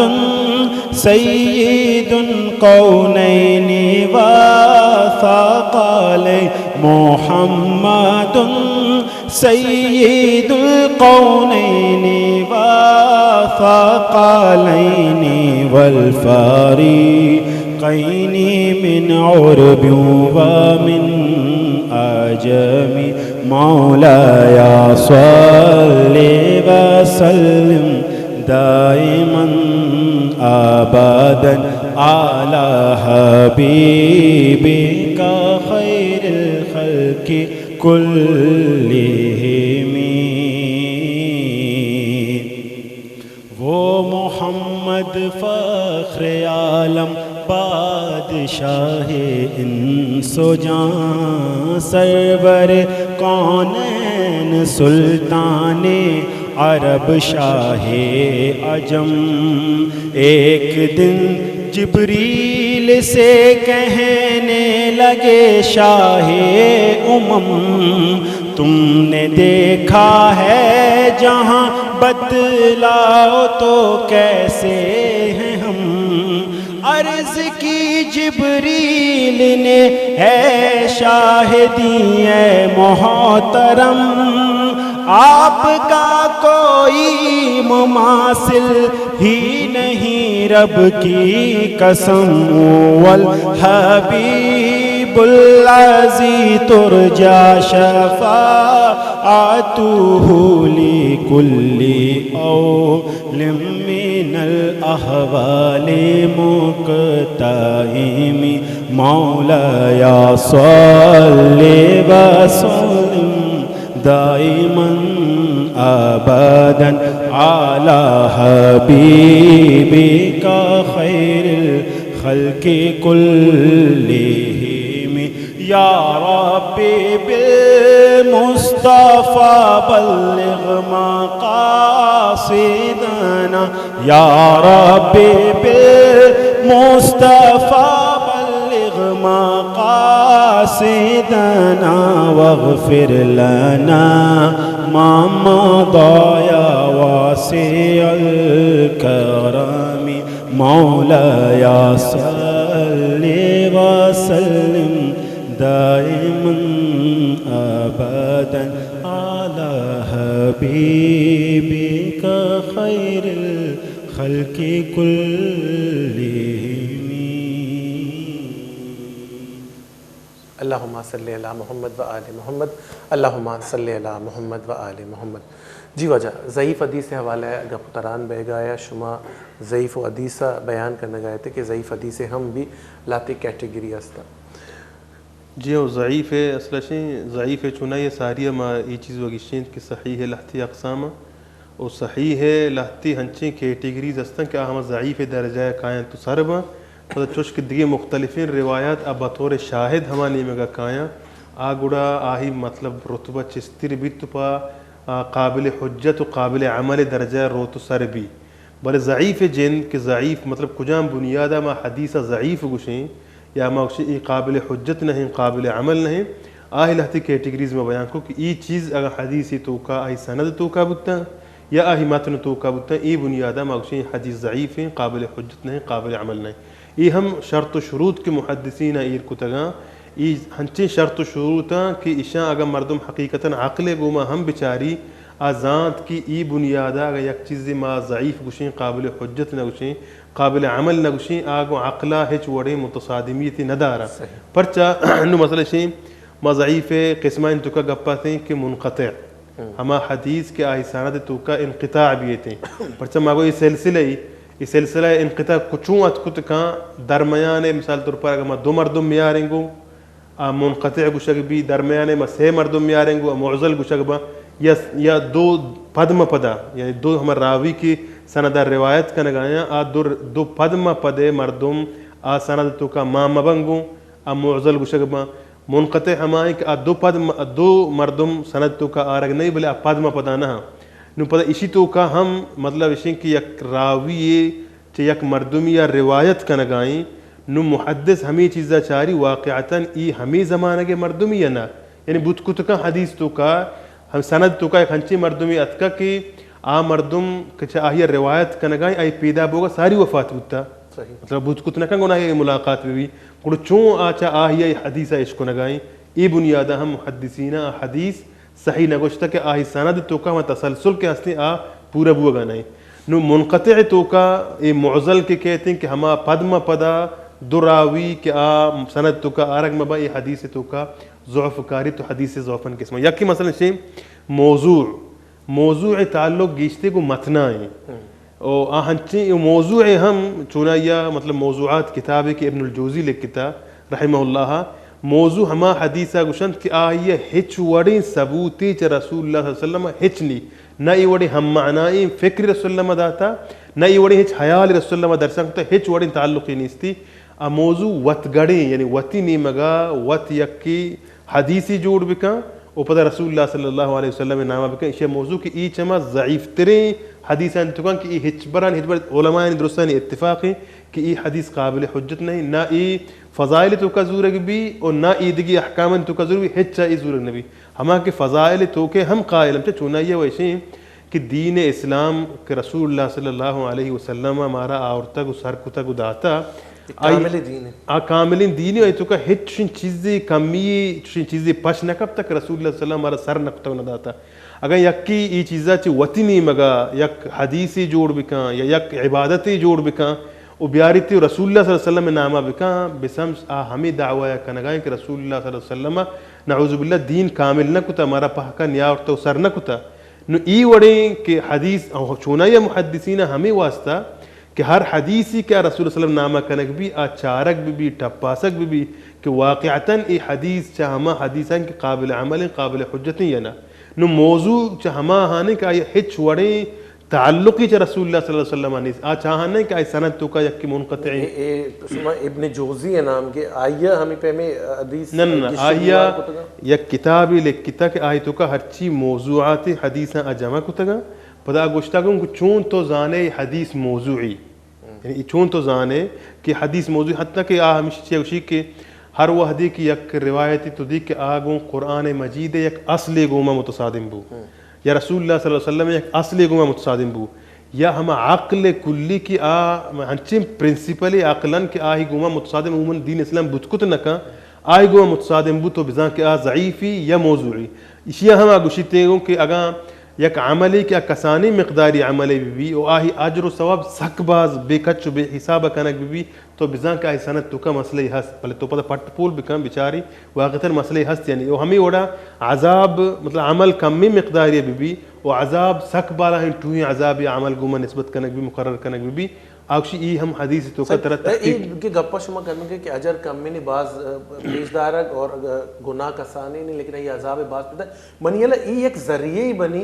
سید القونین و ثقلین محمد سید القونین والثقلین والفریقین من عرب ومن عجم مولاي صل وسلم دائما ابدا على حبيبك خير الخلق كلهم. وہ محمد فخر عالم بادشاہ انس و جاں سرور کونین سلطان عرب شاہ عجم. ایک دن جبریل سے کہنے لگے شاہ امم تم نے دیکھا ہے جہاں بتلاؤ تو کیسے ہیں ہم. عرض کی جبریل نے ہے شاہدی اے محترم آپ کا کوئی مماثل ہی نہیں رب کی قسم. والحبیب الذی ترجا شفاعته لکل اول من الاحوال مقتحم. مولاي صل وسلم دائما ابدا على حبيبك خير الخلق كلهم. يا ربي بالمصطفى بلغ مقاصدنا. يا ربي بالمصطفى بلغ مقاصدنا واغفر لنا ما مضى يا واسع الكرم. مولاي صل وسلم دائما ابدا على حبيبك خير الخلق كلهم. اللہم صلی علی محمد و آل محمد. اللہم صلی علی محمد و آل محمد. جی وجہ ضعیف حدیث سے حوالہ ہے اگر قرآن بے گایا شما ضعیف و حدیثہ بیان کرنے گئے تھے کہ ضعیف حدیث ہم بھی لاتی کیٹیگری ہستا. جی وہ ضعیف ہے اصل ضعیف ہے چنا یہ ساری ما یہ چیز وگیشین کہ صحیح ہے لہتی اقسام اور صحیح ہے لہتی ہنچیں کیٹیگریز ہستن کہ ہم ضعیف درجہ قائم تو سربا مطلب چوشک دیگے مختلفین روایات اب بطور شاہد ہما نیمے گا قائم آگوڑا آہی مطلب رتبہ چستر بیت پا قابل حجت و قابل عمل درجہ روت سر بھی بلے ضعیف جن کہ ضعیف مطلب کجام بنیادہ ما حدیثہ ضعیف گوشیں یا ما ای قابل حجت نہیں قابل عمل نہیں آہی لہتی کیٹیگریز میں بیان کو کہ ای چیز اگر حدیثی توکا آہی سند توکا بکتا یا آہی متن توکا بکتا ای بنیادہ ما حدیث ضعیف ہیں قابل حجت نہیں قابل عمل نہیں. ای ہم شرط و شروط کے محدثین ایر کتگاں ای ہنچیں شرط و شروطاں کہ اشاں اگر مردم حقیقتاً عقل گوما ہم بچاری آزاد کی ای بنیادہ اگر یک چیز ما ضعیف گوشیں قابل حجت نہ گوشیں قابل عمل نہ گوشیں آگو عقلہ ہچ وڑے متصادمیتی ندارا پرچہ انو مسئلہ شیں ما ضعیف قسمائن توکا گپا تھیں کہ منقطع ہما حدیث کے آہی ساند توکا انقطاع بھی تھیں پرچہ ماگو یہ سلسلہ انقطاع کچوں اتکت کان درمیان مثال طور پر اگر ما دو مردم میاریں گو منقطع گوشگ بھی درمیان ما سے مردم میاریں گو معزل گوشگ با یا دو پدم پدا یعنی دو ہمار راوی کی سند روایت کا نگایا دو پدم پدے مردم سند تو کا ما مبنگو معزل گوشگ با منقطع ہمائیں کہ دو مردم سند تو کا آرگ نہیں بلے پدم پدا نہ نو پتہ اسی تو کا ہم مطلب اسی کہ یک راوی یک مردمی یا روایت کا نگائیں نو محدث ہمیں چیزا چاری واقعتاً ای ہمیں زمانہ کے مردمی یا نہ یعنی بت کتکا حدیث تو کا ہم سند تو کا ایک ہنچی مردمی اتکا کہ مردم کچھ آہی روایت کا نگائیں آئی پیدا بوگا ساری وفات ہوتا مطلب بت کت نکا گناہ یہ ملاقات بھی گوڑ چون آچا آہی حدیثہ عشق نگائیں ای بنیادہ ہم محدثین حدیث صحیح نہ گوشتا کہ آہی سند تو کا تسلسل کے ہستے آ پورا بوا گا نہیں نو منقطع تو کا اے معضل کے کہتے ہیں کہ ہما پدما پدا دراوی کہ آ سند تو کا آرگ مبا یہ حدیث تو کا ضعف کاری تو حدیث ضعفن قسم یکی مثلا شی موضوع تعلق گیشتے کو متنا ہے او آہنچی موضوع ہم چونایا مطلب موضوعات کتاب ہے کہ ابن الجوزی لکھتا رحمہ اللہ موضوع ہما حدیثہ گوشند کہ آئیے ہچ وڑی ثبوتی چا رسول اللہ صلی اللہ علیہ وسلم ہچ نی نہ ای وڑی ہم معنائی فکر رسول اللہ داتا نہ ای وڑی ہچ حیال رسول اللہ درسنگتا ہچ وڑی تعلقی نیستی موضوع وط گڑی یعنی وطی نیمگا وط یکی حدیثی جوڑ بکا او پتہ رسول اللہ صلی اللہ علیہ وسلم نامہ بکا اسے موضوع کی ای چما ضعیف ترین حدیث انتقان کہ ای ہچبران علماء درستانی اتفاقی کہ ای حدیث قابل حجت نہیں نہ ای فضائل تو کا زورگ بھی اور نہ ایدگی احکام تو کا زور بھی ہچا ای زورگ نبی ہما کے فضائل تو کے ہم قائل ہم چونائیے ویسے کہ دین اسلام کے رسول اللہ صلی اللہ علیہ وسلم ہمارا آورتا کو سر کتا کو داتا کامل دین ہے تو کا ہچ چیزیں کمی چیزیں پش نہ کب تک رسول اللہ صلی اللہ علیہ وسلم ہمارا سر نقطہ نہ داتا اگر یکی ای چیزا چی وطی نہیں مگا یک حدیثی جوڑ بکاں یا یک عبادتی جوڑ بکاں او بیارتی رسول اللہ صلی اللہ علیہ وسلم نامہ بکاں بسمس ہمیں دعویٰ کنگائیں کہ رسول اللہ صلی اللہ علیہ وسلم نعوذ باللہ دین کامل نہ کتا ہمارا پہکا نیا ورطا سر نہ کتا نو ای وڑیں کہ حدیث چونا یا محدثین ہمیں واسطہ کہ ہر حدیثی کیا رسول اللہ صلی اللہ علیہ وسلم نامہ کنگ بھی آچارک بھی ٹپاسک بھی کہ واقعتاً ای حدیث چاہما حدیثاں کہ قابل عمل قابل حجتیں یا نا نو موضوع چاہما ہانے کہ آئی ہچ وڑیں تعلقی چا رسول اللہ صلی اللہ علیہ وسلم آنیس چاہانا ہے کہ آئی سند تو کا یکی منقطعی ابن جوزی ہے نام کے آئیہ ہمیں پہ میں حدیث نہ آئیہ یک کتابی لکھتا کہ آئی تو کا ہرچی موضوعات حدیثاں اجمع کتگا پدا گوشتا گوں کہ چون تو زانے حدیث موضوعی یعنی چون تو زانے کہ حدیث موضوعی حتیٰ کہ ہمیشہ چیوشی کہ ہر وحدی کی یک روایتی تو دی کہ آگوں قرآن مجید یک اصل گوما متصادم بو یا رسول اللہ صلی اللہ علیہ وسلم یک اصل گوما متصادم بو یا ہم عقل کلی کی ہنچیں پرنسپلی عقلن کہ آہی گوما متصادم عموماً دین اسلام بدکت نکا آہی گوما متصادم بو تو بزان کہ ضعیفی یا موضوعی اشیاء ہم آگوشیتے گوں کہ اگاں یک عملی کیا کسانی مقداری عملی بھی او آہی اجر و ثواب سک باز بے کچ بے حساب کنک بھی تو بزان کہ آہی سنت تو کا مسئلہ ہست پہلے تو پتہ پٹ پول بکم بیچاری واقعتاً مسئلہ ہست یعنی او ہمیں وڑا عذاب مطلب عمل کمی مقداری بھی او عذاب سک بالا ہیں ٹوئی عذاب یا عمل گوما نسبت کنک بھی مقرر کنک بھی آکشی ای ہم حدیث تو کا طرح تحقیق کہ گپا شما کرنے کے کہ اجر کم میں نہیں بعض پیشدارک اور گناہ کسانی نہیں لیکن یہ عذاب بعض پیدا منیلا ای ایک ذریعہ ہی بنی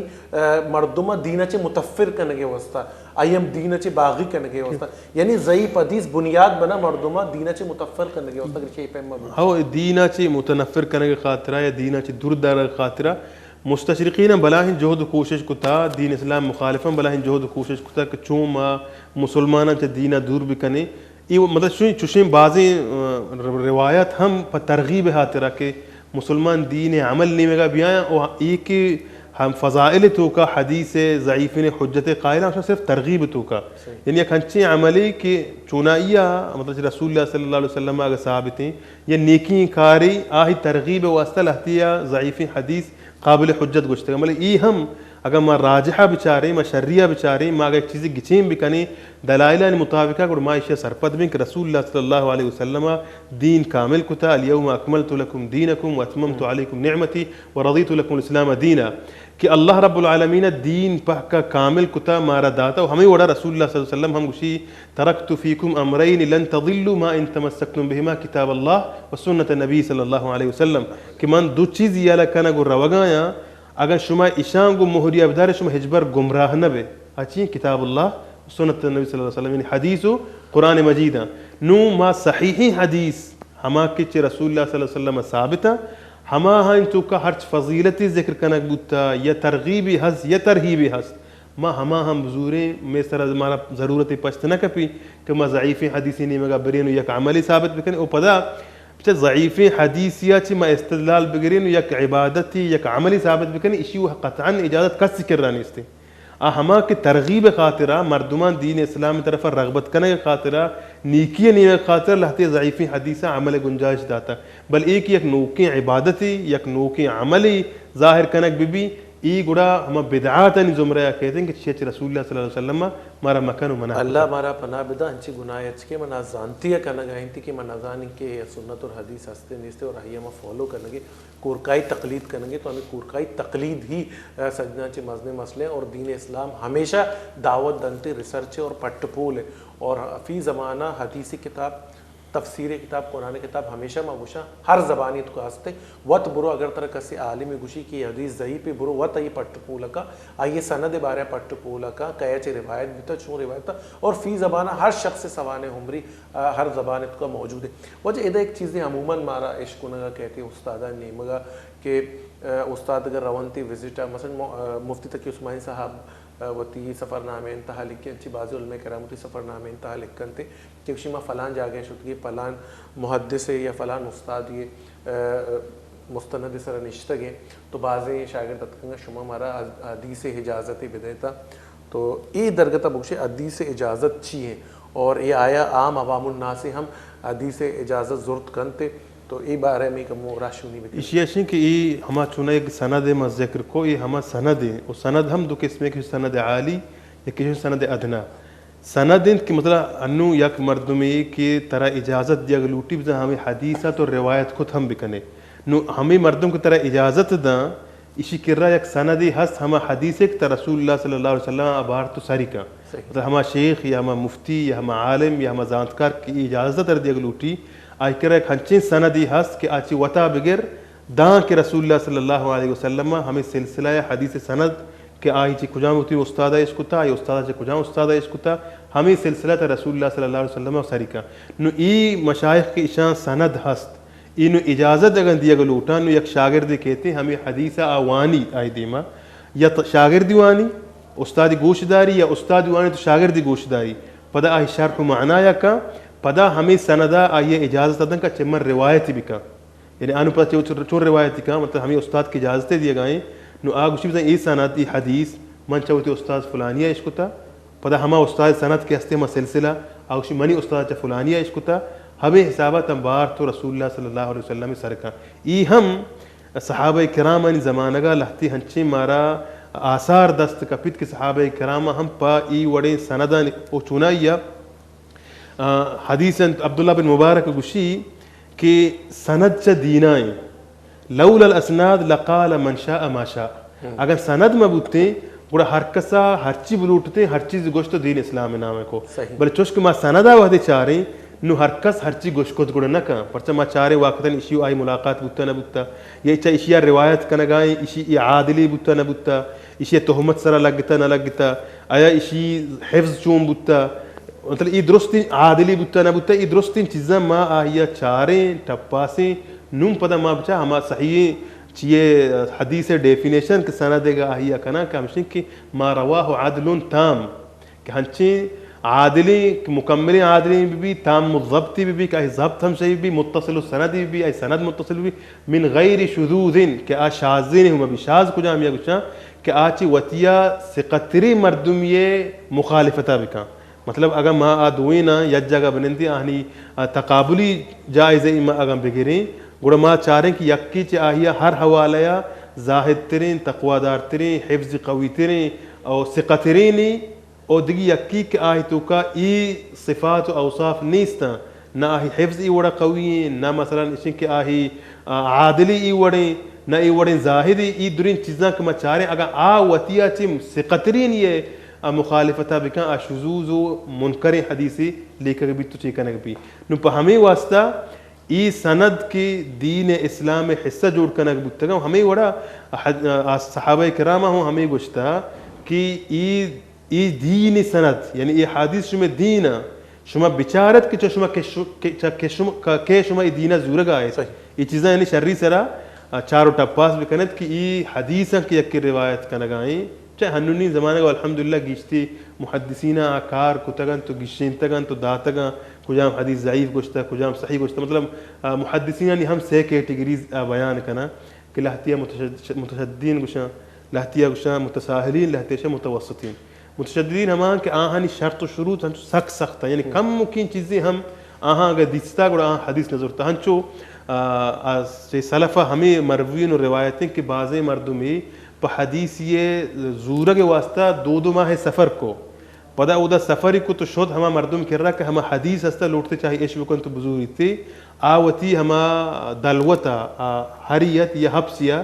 مردمہ دینہ چے متفر کرنے کے واسطہ ایم دینہ چے باغی کرنے کے واسطہ یعنی ضعیف حدیث بنیاد بنا مردمہ دینہ چے متفر کرنے کے واسطہ کہ پیما ہو دینہ چے متنفر کرنے کے خاطرہ یا دینہ چے دردار خاطرہ مستشرقین بلاہن جہد کوشش کتا دین اسلام مخالفاً بلاہن جہد کوشش کتا کہ چون مسلمانہ چا دینہ دور بکنے یہ مطلب چوشیں بعضی روایت ہم پر ترغیب حاطرہ کہ مسلمان دین عمل نہیں مگا بھی آیا اور ایک ہم فضائل تو کا حدیث ضعیفین حجت قائلہ اس میں صرف ترغیب تو کا یعنی ایک ہنچے عملی کہ چونائیہ مطلب رسول اللہ صلی اللہ علیہ وسلم اگر ثابت ہیں یہ نیکی کاری آہی ترغیب واسطہ لہتیہ ضعیفین حدیث قابل حجت گوشتے گا مطلب ای ہم اگر ما راجحہ بچارے ما شریعہ بچارے ما اگر ایک چیزیں گچیں بکنے دلائلہ مطابقہ کہ ما اشیاء سرپد بیں کہ رسول اللہ صلی اللہ علیہ وسلم دین کامل کتا الیوم اکملت لکم دینکم واتممت علیکم نعمتی ورضیت لکم الاسلام دینا کہ اللہ رب العالمین دین پہکا کامل کتا مارا داتا اور ہمیں وڑا رسول اللہ صلی اللہ علیہ وسلم ہم گوشی ترکت فیکم امرین لن تضلوا ما ان تمسکتم بہما کتاب اللہ و سنت نبی صلی اللہ علیہ وسلم کہ من دو چیز یہ لکنا گو روگایا اگر شما اشان گو مہری ابدار شما حجبر گمراہ نبے اچھی کتاب اللہ سنت نبی صلی اللہ علیہ وسلم یعنی حدیث و قرآن مجید نو ما صحیح حدیث ہما کچھ رسول اللہ صلی اللہ علیہ وسلم ثابتا ہما ہاں تو کا ہرچ فضیلتی ذکر کنک بوتا یا ترغیبی ہست یا ترہیبی ہست ما ہما ہم بزوریں میں سر ہمارا ضرورت پشت نہ کپی کہ ما ضعیف حدیثی نہیں مگا برینو یک عملی ثابت بکنے او پدا ضعیف حدیثیا چی ما استدلال بگرینو یک عبادتی یک عملی ثابت بکنے اسی وہ قطعاً اجازت کس کر رہا نہیں استے ہما کے ترغیب خاطرہ مردمان دین اسلام طرف رغبت کرنے خاطرہ نیکی نیک خاطر لہتے ضعیفی حدیثہ عمل گنجائش داتا بل ایک یک نوکی عبادتی یک نوکی عملی ظاہر کنک بھی ای گڑا ہما بدعاتن زمرہ کہتے ہیں کہ چیچ رسول اللہ صلی اللہ علیہ وسلم مارا مکن و منع اللہ مارا پناہ بدا انچی گناہ اچکے منا زانتی ہے کنگا ہنتی کہ منا زانی کہ سنت اور حدیث ہستے نیستے اور رہی ہما فالو کرنگے کورکائی تقلید کرنگے تو ہمیں کورکائی تقلید ہی سجدہ چی مزنے مسئلے اور دین اسلام ہمیشہ دعوت دنتی ریسرچ اور پٹ پول ہے اور فی زمانہ حدیثی کتاب تفسیر کتاب قرآن کتاب ہمیشہ مگوشا ہر زبانی تو کاستے وط برو اگر طرح کسی عالم گوشی کی حدیث ضعیف پہ برو وط ای پٹ پولا کا آئیے سند بارے پٹ پولا کا کیا چے روایت بھی تا چون روایت تا اور فی زبانہ ہر شخص سوانے ہمری ہر زبان تو کا موجود ہے وجہ ادھا ایک چیزیں عموماً مارا عشقنگا کہتے استادہ نیمگا کہ استاد اگر روانتی وزٹا مثلا مفتی تقی عثمانی صاحب وتی سفر نامے انتہا لکھیں اچھی بازی علماء کرامتی سفر نامے انتہا لکھن تھے کہ کسی میں فلان جاگیں شدگی فلان محدث یا فلان استاد یہ مستند سر نشتگیں تو بعضی شاگرد اتکنگا شما مارا حدیث اجازت بدیتا تو ای درگتا بکشے حدیث اجازت چی ہے اور یہ آیا عام عوام الناس ہم حدیث اجازت ضرورت کنتے تو ای بارے میں کم راشونی بکر اسی اشیاء کہ ای ہما چونہ ایک سند ما ذکر کو ای ہما سند ہے اور سند ہم دو قسم ہے کہ سند عالی یا کہ سند ادنا سند کہ مطلب انو یک مردمی کی طرح اجازت دیا گلوٹی بزا ہمیں حدیثت اور روایت خود ہم بکنے نو ہمیں مردم کی طرح اجازت داں اسی کرا یک سندی ہست ہما حدیث ایک تا رسول اللہ صلی اللہ علیہ وسلم عبار تو ساری کا مطلب ہما شیخ یا ہما مفتی یا ہما عالم یا ہما زانتکار کی اجازت دیا گلوٹی آئی کرا ایک ہنچین سندی ہست کہ آچی وطا بگر داں کہ رسول اللہ صلی اللہ علیہ وسلم ہمیں سلسلہ حدیث سند کہ آئی چی کجام ہوتی استادہ اس کو تا یا استادہ چی کجام استادہ اس کو تا ہمیں سلسلہ تا رسول اللہ صلی اللہ علیہ وسلم ساری کا نو ای مشایخ کی اشان سند ہست اینو اجازت اگر دیا گلوٹا نو یک شاگردی کہتے ہیں ہمیں حدیث آوانی آئی دیما یا شاگردی وانی استادی گوشداری یا استادی وانی تو شاگردی گوشداری پدا آئی شرح معنی یا کا پدا ہمیں سندہ آئیے اجازت دن کا چمر روایتی بھی کا یعنی آنو پتا چون روایتی کا مطلب ہمیں استاد کی اجازتیں دیے گئیں نو آگ اسی بزن ای سند ای حدیث من چاہوتی استاد فلانیہ عشق تا پدا ہما استاد سند کے ہستے ما سلسلہ آگ اسی منی استاد چا فلانیہ عشق تا ہمیں حسابہ تنبار تو رسول اللہ صلی اللہ علیہ وسلم سرکا ای ہم صحابہ کرام ان زمانگا لہتی ہنچے مارا آثار دست کپت کے صحابہ کرام ہم پا ای وڑے سندہ او چونائیا حدیث عبداللہ بن مبارک گوشی کہ سند چا دینائیں لولا الاسناد لقال من شاء ما شاء اگر سند مبوتے گوڑا ہر کسا ہر چی بلوٹتے ہر چیز گوشت دین اسلام نامے کو بلے چوشک ما سندہ وحدے چاریں نو ہر کس ہر چی گوشت گوڑا نکا پرچہ ما چارے واقعتاً اشیو آئی ملاقات بوتا نبوتا یا اچھا اشیاء روایت کنگائیں اسی عادلی بوتا نبوتا اشیاء تہمت سرا لگتا نہ لگتا آیا اسی حفظ چون بوتا مطلب ای درستین عادلی بوتا نہ بوتا ای درستین چیزاں ما آہیا چاریں ٹپاسیں نوم پدا ما بچا ہما صحیح چیئے حدیث ڈیفینیشن کے سنہ دے گا آہیا کنا کہ ہمشن کہ ما رواہ عدل تام کہ ہنچیں عادلی مکمل عادلی بھی تام الضبطی بھی کہ ضبط ہم صحیح بھی متصل السندی بھی ای سند متصل بھی من غیر شذوذ کہ آ شاذین ہم بھی شاذ کو جام یا گچا کہ آچی وطیہ سقطری مردمیے مخالفتہ بکا مطلب اگر ما آدوینا یا جگہ بنندی آہنی تقابلی جائزے ما اگر بگریں گوڑا ما چاریں کہ یکی چی آہیا ہر حوالیا زاہد ترین تقوادار ترین حفظ قوی ترین اور سقطرینی اور دیگی یکی کہ آہی تو کا ای صفات و اوصاف نیستا نہ آہی حفظ ای وڑا قوی ہیں نہ مثلا اشن کہ آہی عادلی ای وڑیں نہ ای وڑیں زاہدی ای درین چیزاں کہ ما چاریں اگر وطیہ چی سقطرین یہ مخالفتہ بکا شذوذ و منکر حدیثی لے کر بھی تو چیکنے بھی نو پا ہمیں واسطہ ای سند کی دین اسلام حصہ جوڑ کرنے بکتا گا ہمیں وڑا صحابہ کرامہ ہوں ہمیں گوشتا کہ ای دین سند یعنی ای حدیث شما دین شما بچارت کہ شما ای دینہ زورگا ہے ای چیزاں یعنی شرری سرا چارو ٹپاس بکنت کہ ای حدیثاں کی یک روایت کنگائیں چاہے ہنونی زمانے کو الحمدللہ گیشتی محدثینہ آکار کتگن تو گیشتین تگن تو داتگن کجام حدیث ضعیف گوشتا کجام صحیح گوشتا مطلب محدثینہ نے ہم سے کیٹیگریز بیان کنا کہ لہتیہ متشدین گوشاں لهتيا گشا متساهلين لهتيشا متوسطين. متشددين همان کہ آہانی شرط و شروط ہنچو سخت سخت ہیں، یعنی کم ممکن چیزیں ہم آہاں اگر دیستا گوڑا آہاں حدیث نظرتا ہنچو سلفہ ہمیں مروین و روایتیں کہ بعض مردمی پا حدیث یہ زورہ کے واسطہ دو ماہ سفر کو پدا اودا سفری کو تو شد ہما مردم کر رہا کہ ہما حدیث ہستا لوٹتے چاہی عشق بکن تو بزوری تھی آوتی ہما دلوتا حریت یا حبسیا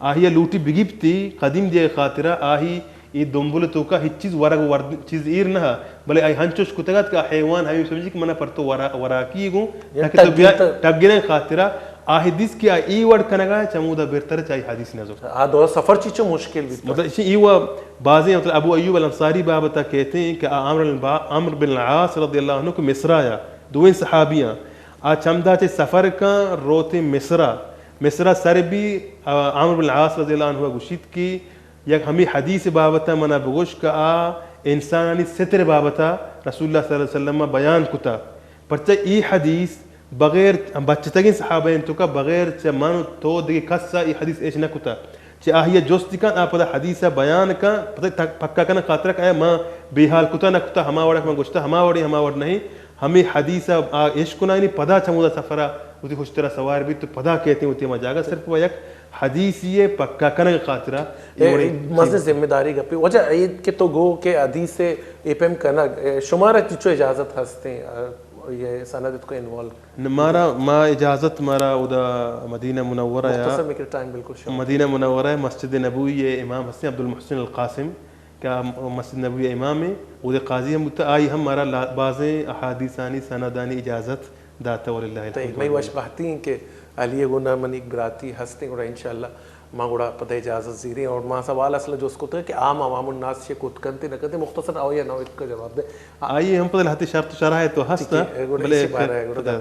آہیا لوٹی بگیبتی قدیم دیا خاطرہ آہی یہ دنبول تو کا ہیچ چیز ورگ چیز ایر نہ بلے آئی ہنچوش کتگات کا حیوان ہمیں سمجھی کہ منہ پر تو وراکی گوں تاکہ تو بیا ٹگنے خاطرہ حدیث کی ای ورڈ کنگا ہے چمودہ بہتر چاہی حدیث نظر دو سفر چیچو مشکل بھی مطلب اسی ایوہ بعضیں مطلب ابو ایوب الانصاری بابتا کہتے ہیں کہ عمر بن العاص رضی اللہ عنہ کو مصرہ یا دوین صحابیاں چمدہ چے سفر کا روتے مصرہ سر بھی عمر بن العاص رضی اللہ عنہ گوشید کی یک ہمیں حدیث بابتا منا بگوش کا انسانی ستر بابتا رسول اللہ صلی اللہ علیہ وسلم بیان کتا پرچہ ای حدیث بغیر بچتگین صحابہ انتو کا بغیر چا مانو تو دیگے کسا ای حدیث ایش نہ کتا چا آہیا جوستی کان آپ پتا حدیث بیان کا پکا کنا خاطرہ کہ ماں بے حال کتا نہ کتا ہما وڑا کما گوشتا ہما وڑ نہیں ہمیں حدیث ایش کنا نہیں پدا چمودا سفرہ اتی خوش طرح سوار بھی تو پدا کہتے ہیں اتی ما جاگا صرف وہ یک حدیث یہ پکا کرنے کا خاطرہ مزد ذمہ داری گپی وجہ عید کے تو گو کہ حدیث سے ایپم کرنا شمارہ چیچو اجازت ہستے یہ سندت کو انوالو ما اجازت مارا ادا مدینہ منورہ مختصر میں ٹائم بالکل مدینہ منورہ ہے مسجد نبوی یہ امام حسن عبد المحسن القاسم کا مسجد نبوی امام ہے وہ قاضی ہم آئی ہم مارا بعضیں احادیثانی سندانی اجازت داتا وللہ الحمد. میں وش بہتی ہیں کہ علی گنا من ایک براتی ہستے گوڑا انشاءاللہ ماں گوڑا پتہ اجازت زیریں اور ماں سوال اصلا جو اس کو تھا کہ عام عوام الناس سے کت کنتے نہ کرتے مختصر آؤ یا نہ اس کا جواب دے آئیے ہم پتہ لہتی شرط شرح ہے تو ہستا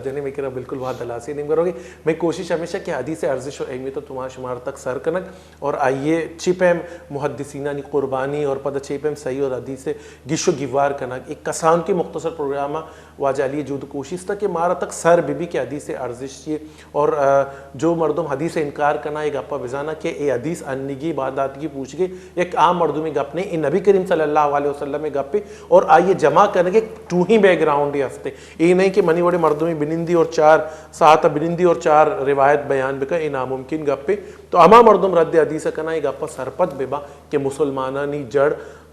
جنہیں میں کہہ رہا بالکل بہت دلاسی نہیں کرو گی میں کوشش ہمیشہ کہ حدیث ارزش و اہمیت تمہارا شمار تک سر کنک اور آئیے چپیم محدثینانی قربانی اور پتہ چپیم صحیح اور حدیث گش و گیوار کنک ایک کسان کی مختصر پروگرامہ واجہ علی جود کوشش تھا کہ مارا تک سر بھی کہ حدیث ارزش چیئے اور جو مردم حدیث انکار کرنا ایک اپا بزانہ کہ اے حدیث انگی عبادات کی پوچھ گئے ایک عام مردمی گپ نہیں نبی کریم صلی اللہ علیہ وسلم میں گپے اور آئیے جمع کرنے کے ٹو ہی بیک گراؤنڈ ہی ہفتے یہ نہیں کہ منی وڑے مردمی بنندی اور چار ساتھ بنندی اور چار روایت بیان بکا یہ ناممکن گپے تو اما مردم رد حدیث کرنا یہ گپا سرپت بے با کہ مسلمانانی جڑ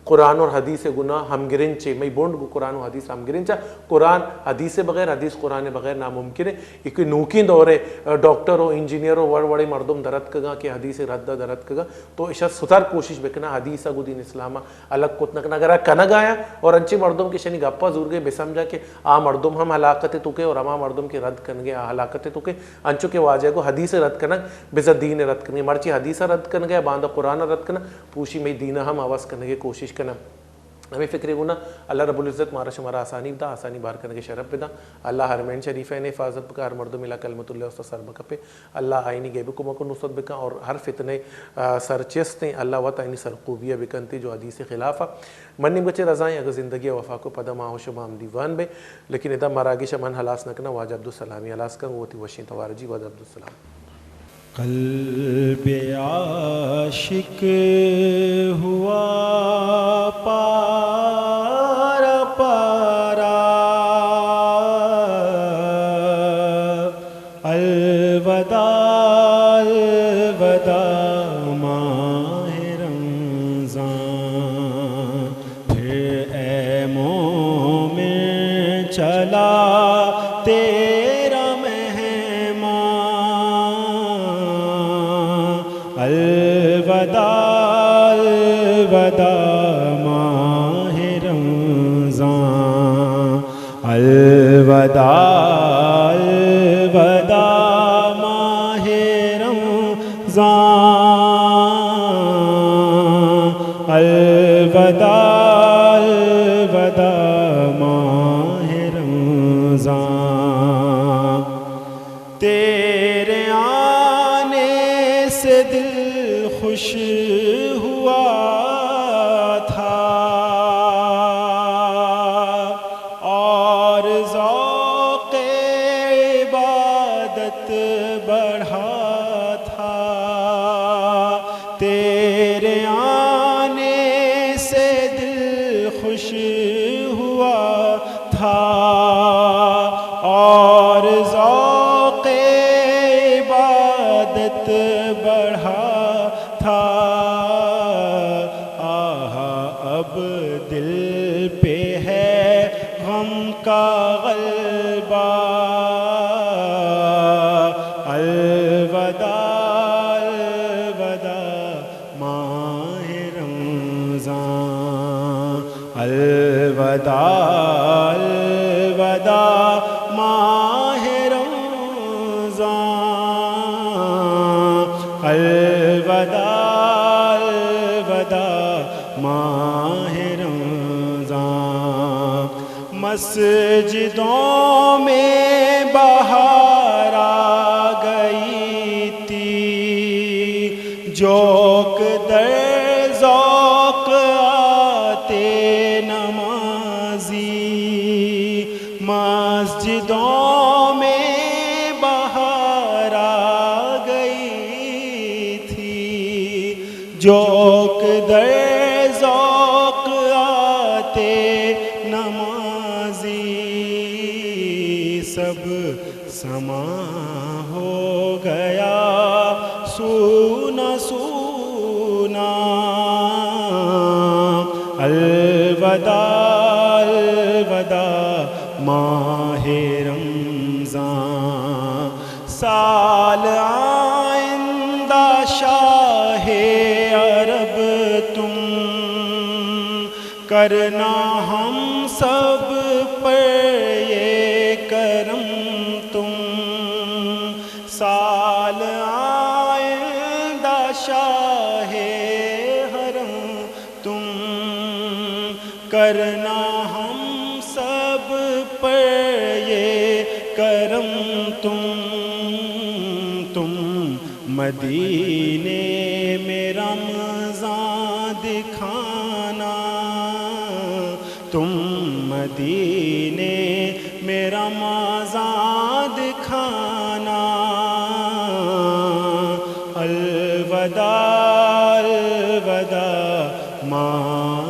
قرآن اور حدیث گناہ ہم گرن چے میں بونڈ کو قرآن و حدیث ہم گرن چا قرآن حدیث بغیر حدیث قرآن بغیر ناممکن ہے ایک نوکین دورے ڈاکٹر ہو انجینئر ہو وڑے مردم درد کگا کہ حدیث رد درد کگا تو اشا ستر کوشش بکنا حدیث گو دین اسلامہ الگ کتنکنا اگر کنگ آیا اور انچے مردم کے شنی گپا زور گئے بے سمجھا کہ مردم ہم ہلاکت تکے اور اما مردم کے رد کنگے ہلاکت تکے انچو کے واجہ کو حدیث رد کنگ بزا دین رد کنگے مرچی حدیث رد کنگے باندہ قرآن رد کنگ پوشی میں دینہ ہم آواز کنگے کوشش کرنا ہمیں فکر گنا اللہ رب العزت مارا شمارا آسانی بدا آسانی بار کرنے کے شرف بدا اللہ حرمین شریفین حفاظت بکا ہر مردم اللہ کلمت اللہ اس سر بکا پہ اللہ آئینی گیب کو مکن نصرت بکا اور ہر فتنے سرچستیں اللہ وط آئینی سرقوبیہ بکنتی جو حدیث خلافہ منیم بچے رضائیں اگر زندگی وفا کو پدا ماہ و شمام دیوان بے لیکن ادا مراگی شمان حلاس نکنا واجہ عبدالسلامی حلاس کن وہ تھی وشین توارجی واجہ عبدالسلام قلب عاشق ہوا پارا پارا الوداع الوداع ماہ رمضان پھر اے مومن چلا تیرا الوداع الوداع ماہ رمضان الوداع الوداع ماہ رمضان الوداع الوداع ماہ رمضان تیرے آنے سے دل خوش ہوا تھا اور ذوق عبادت بڑھا تھا تیرے دولت بڑھا تھا، آہا اب دل پہ ہے غم کا غلبہ، الوداع الوداع ماہ رمضان، الوداع الوداع ماہ رمضان، الوداع الوداع ماہ رمضان، مسجدوں میں بہار آ گئی تھی، جوک در ذوق آتے نمازی، مسجدوں میں بہار آ گئی تھی، جوک در ذوق آتے نمازی، سب سما ہو گیا سونا سونا، الوداع الوداع ماہ رمضان، سال آئندہ شاہ عرب تم، کرنا ہم سب پر یہ کرم تم، سال آئندہ شاہ حرم تم، کرنا ہم سب پر یہ کرم تم مدینے میں رمضان دکھانا، تم مدینے میں رمضان دکھانا، الوداع الوداع ماہ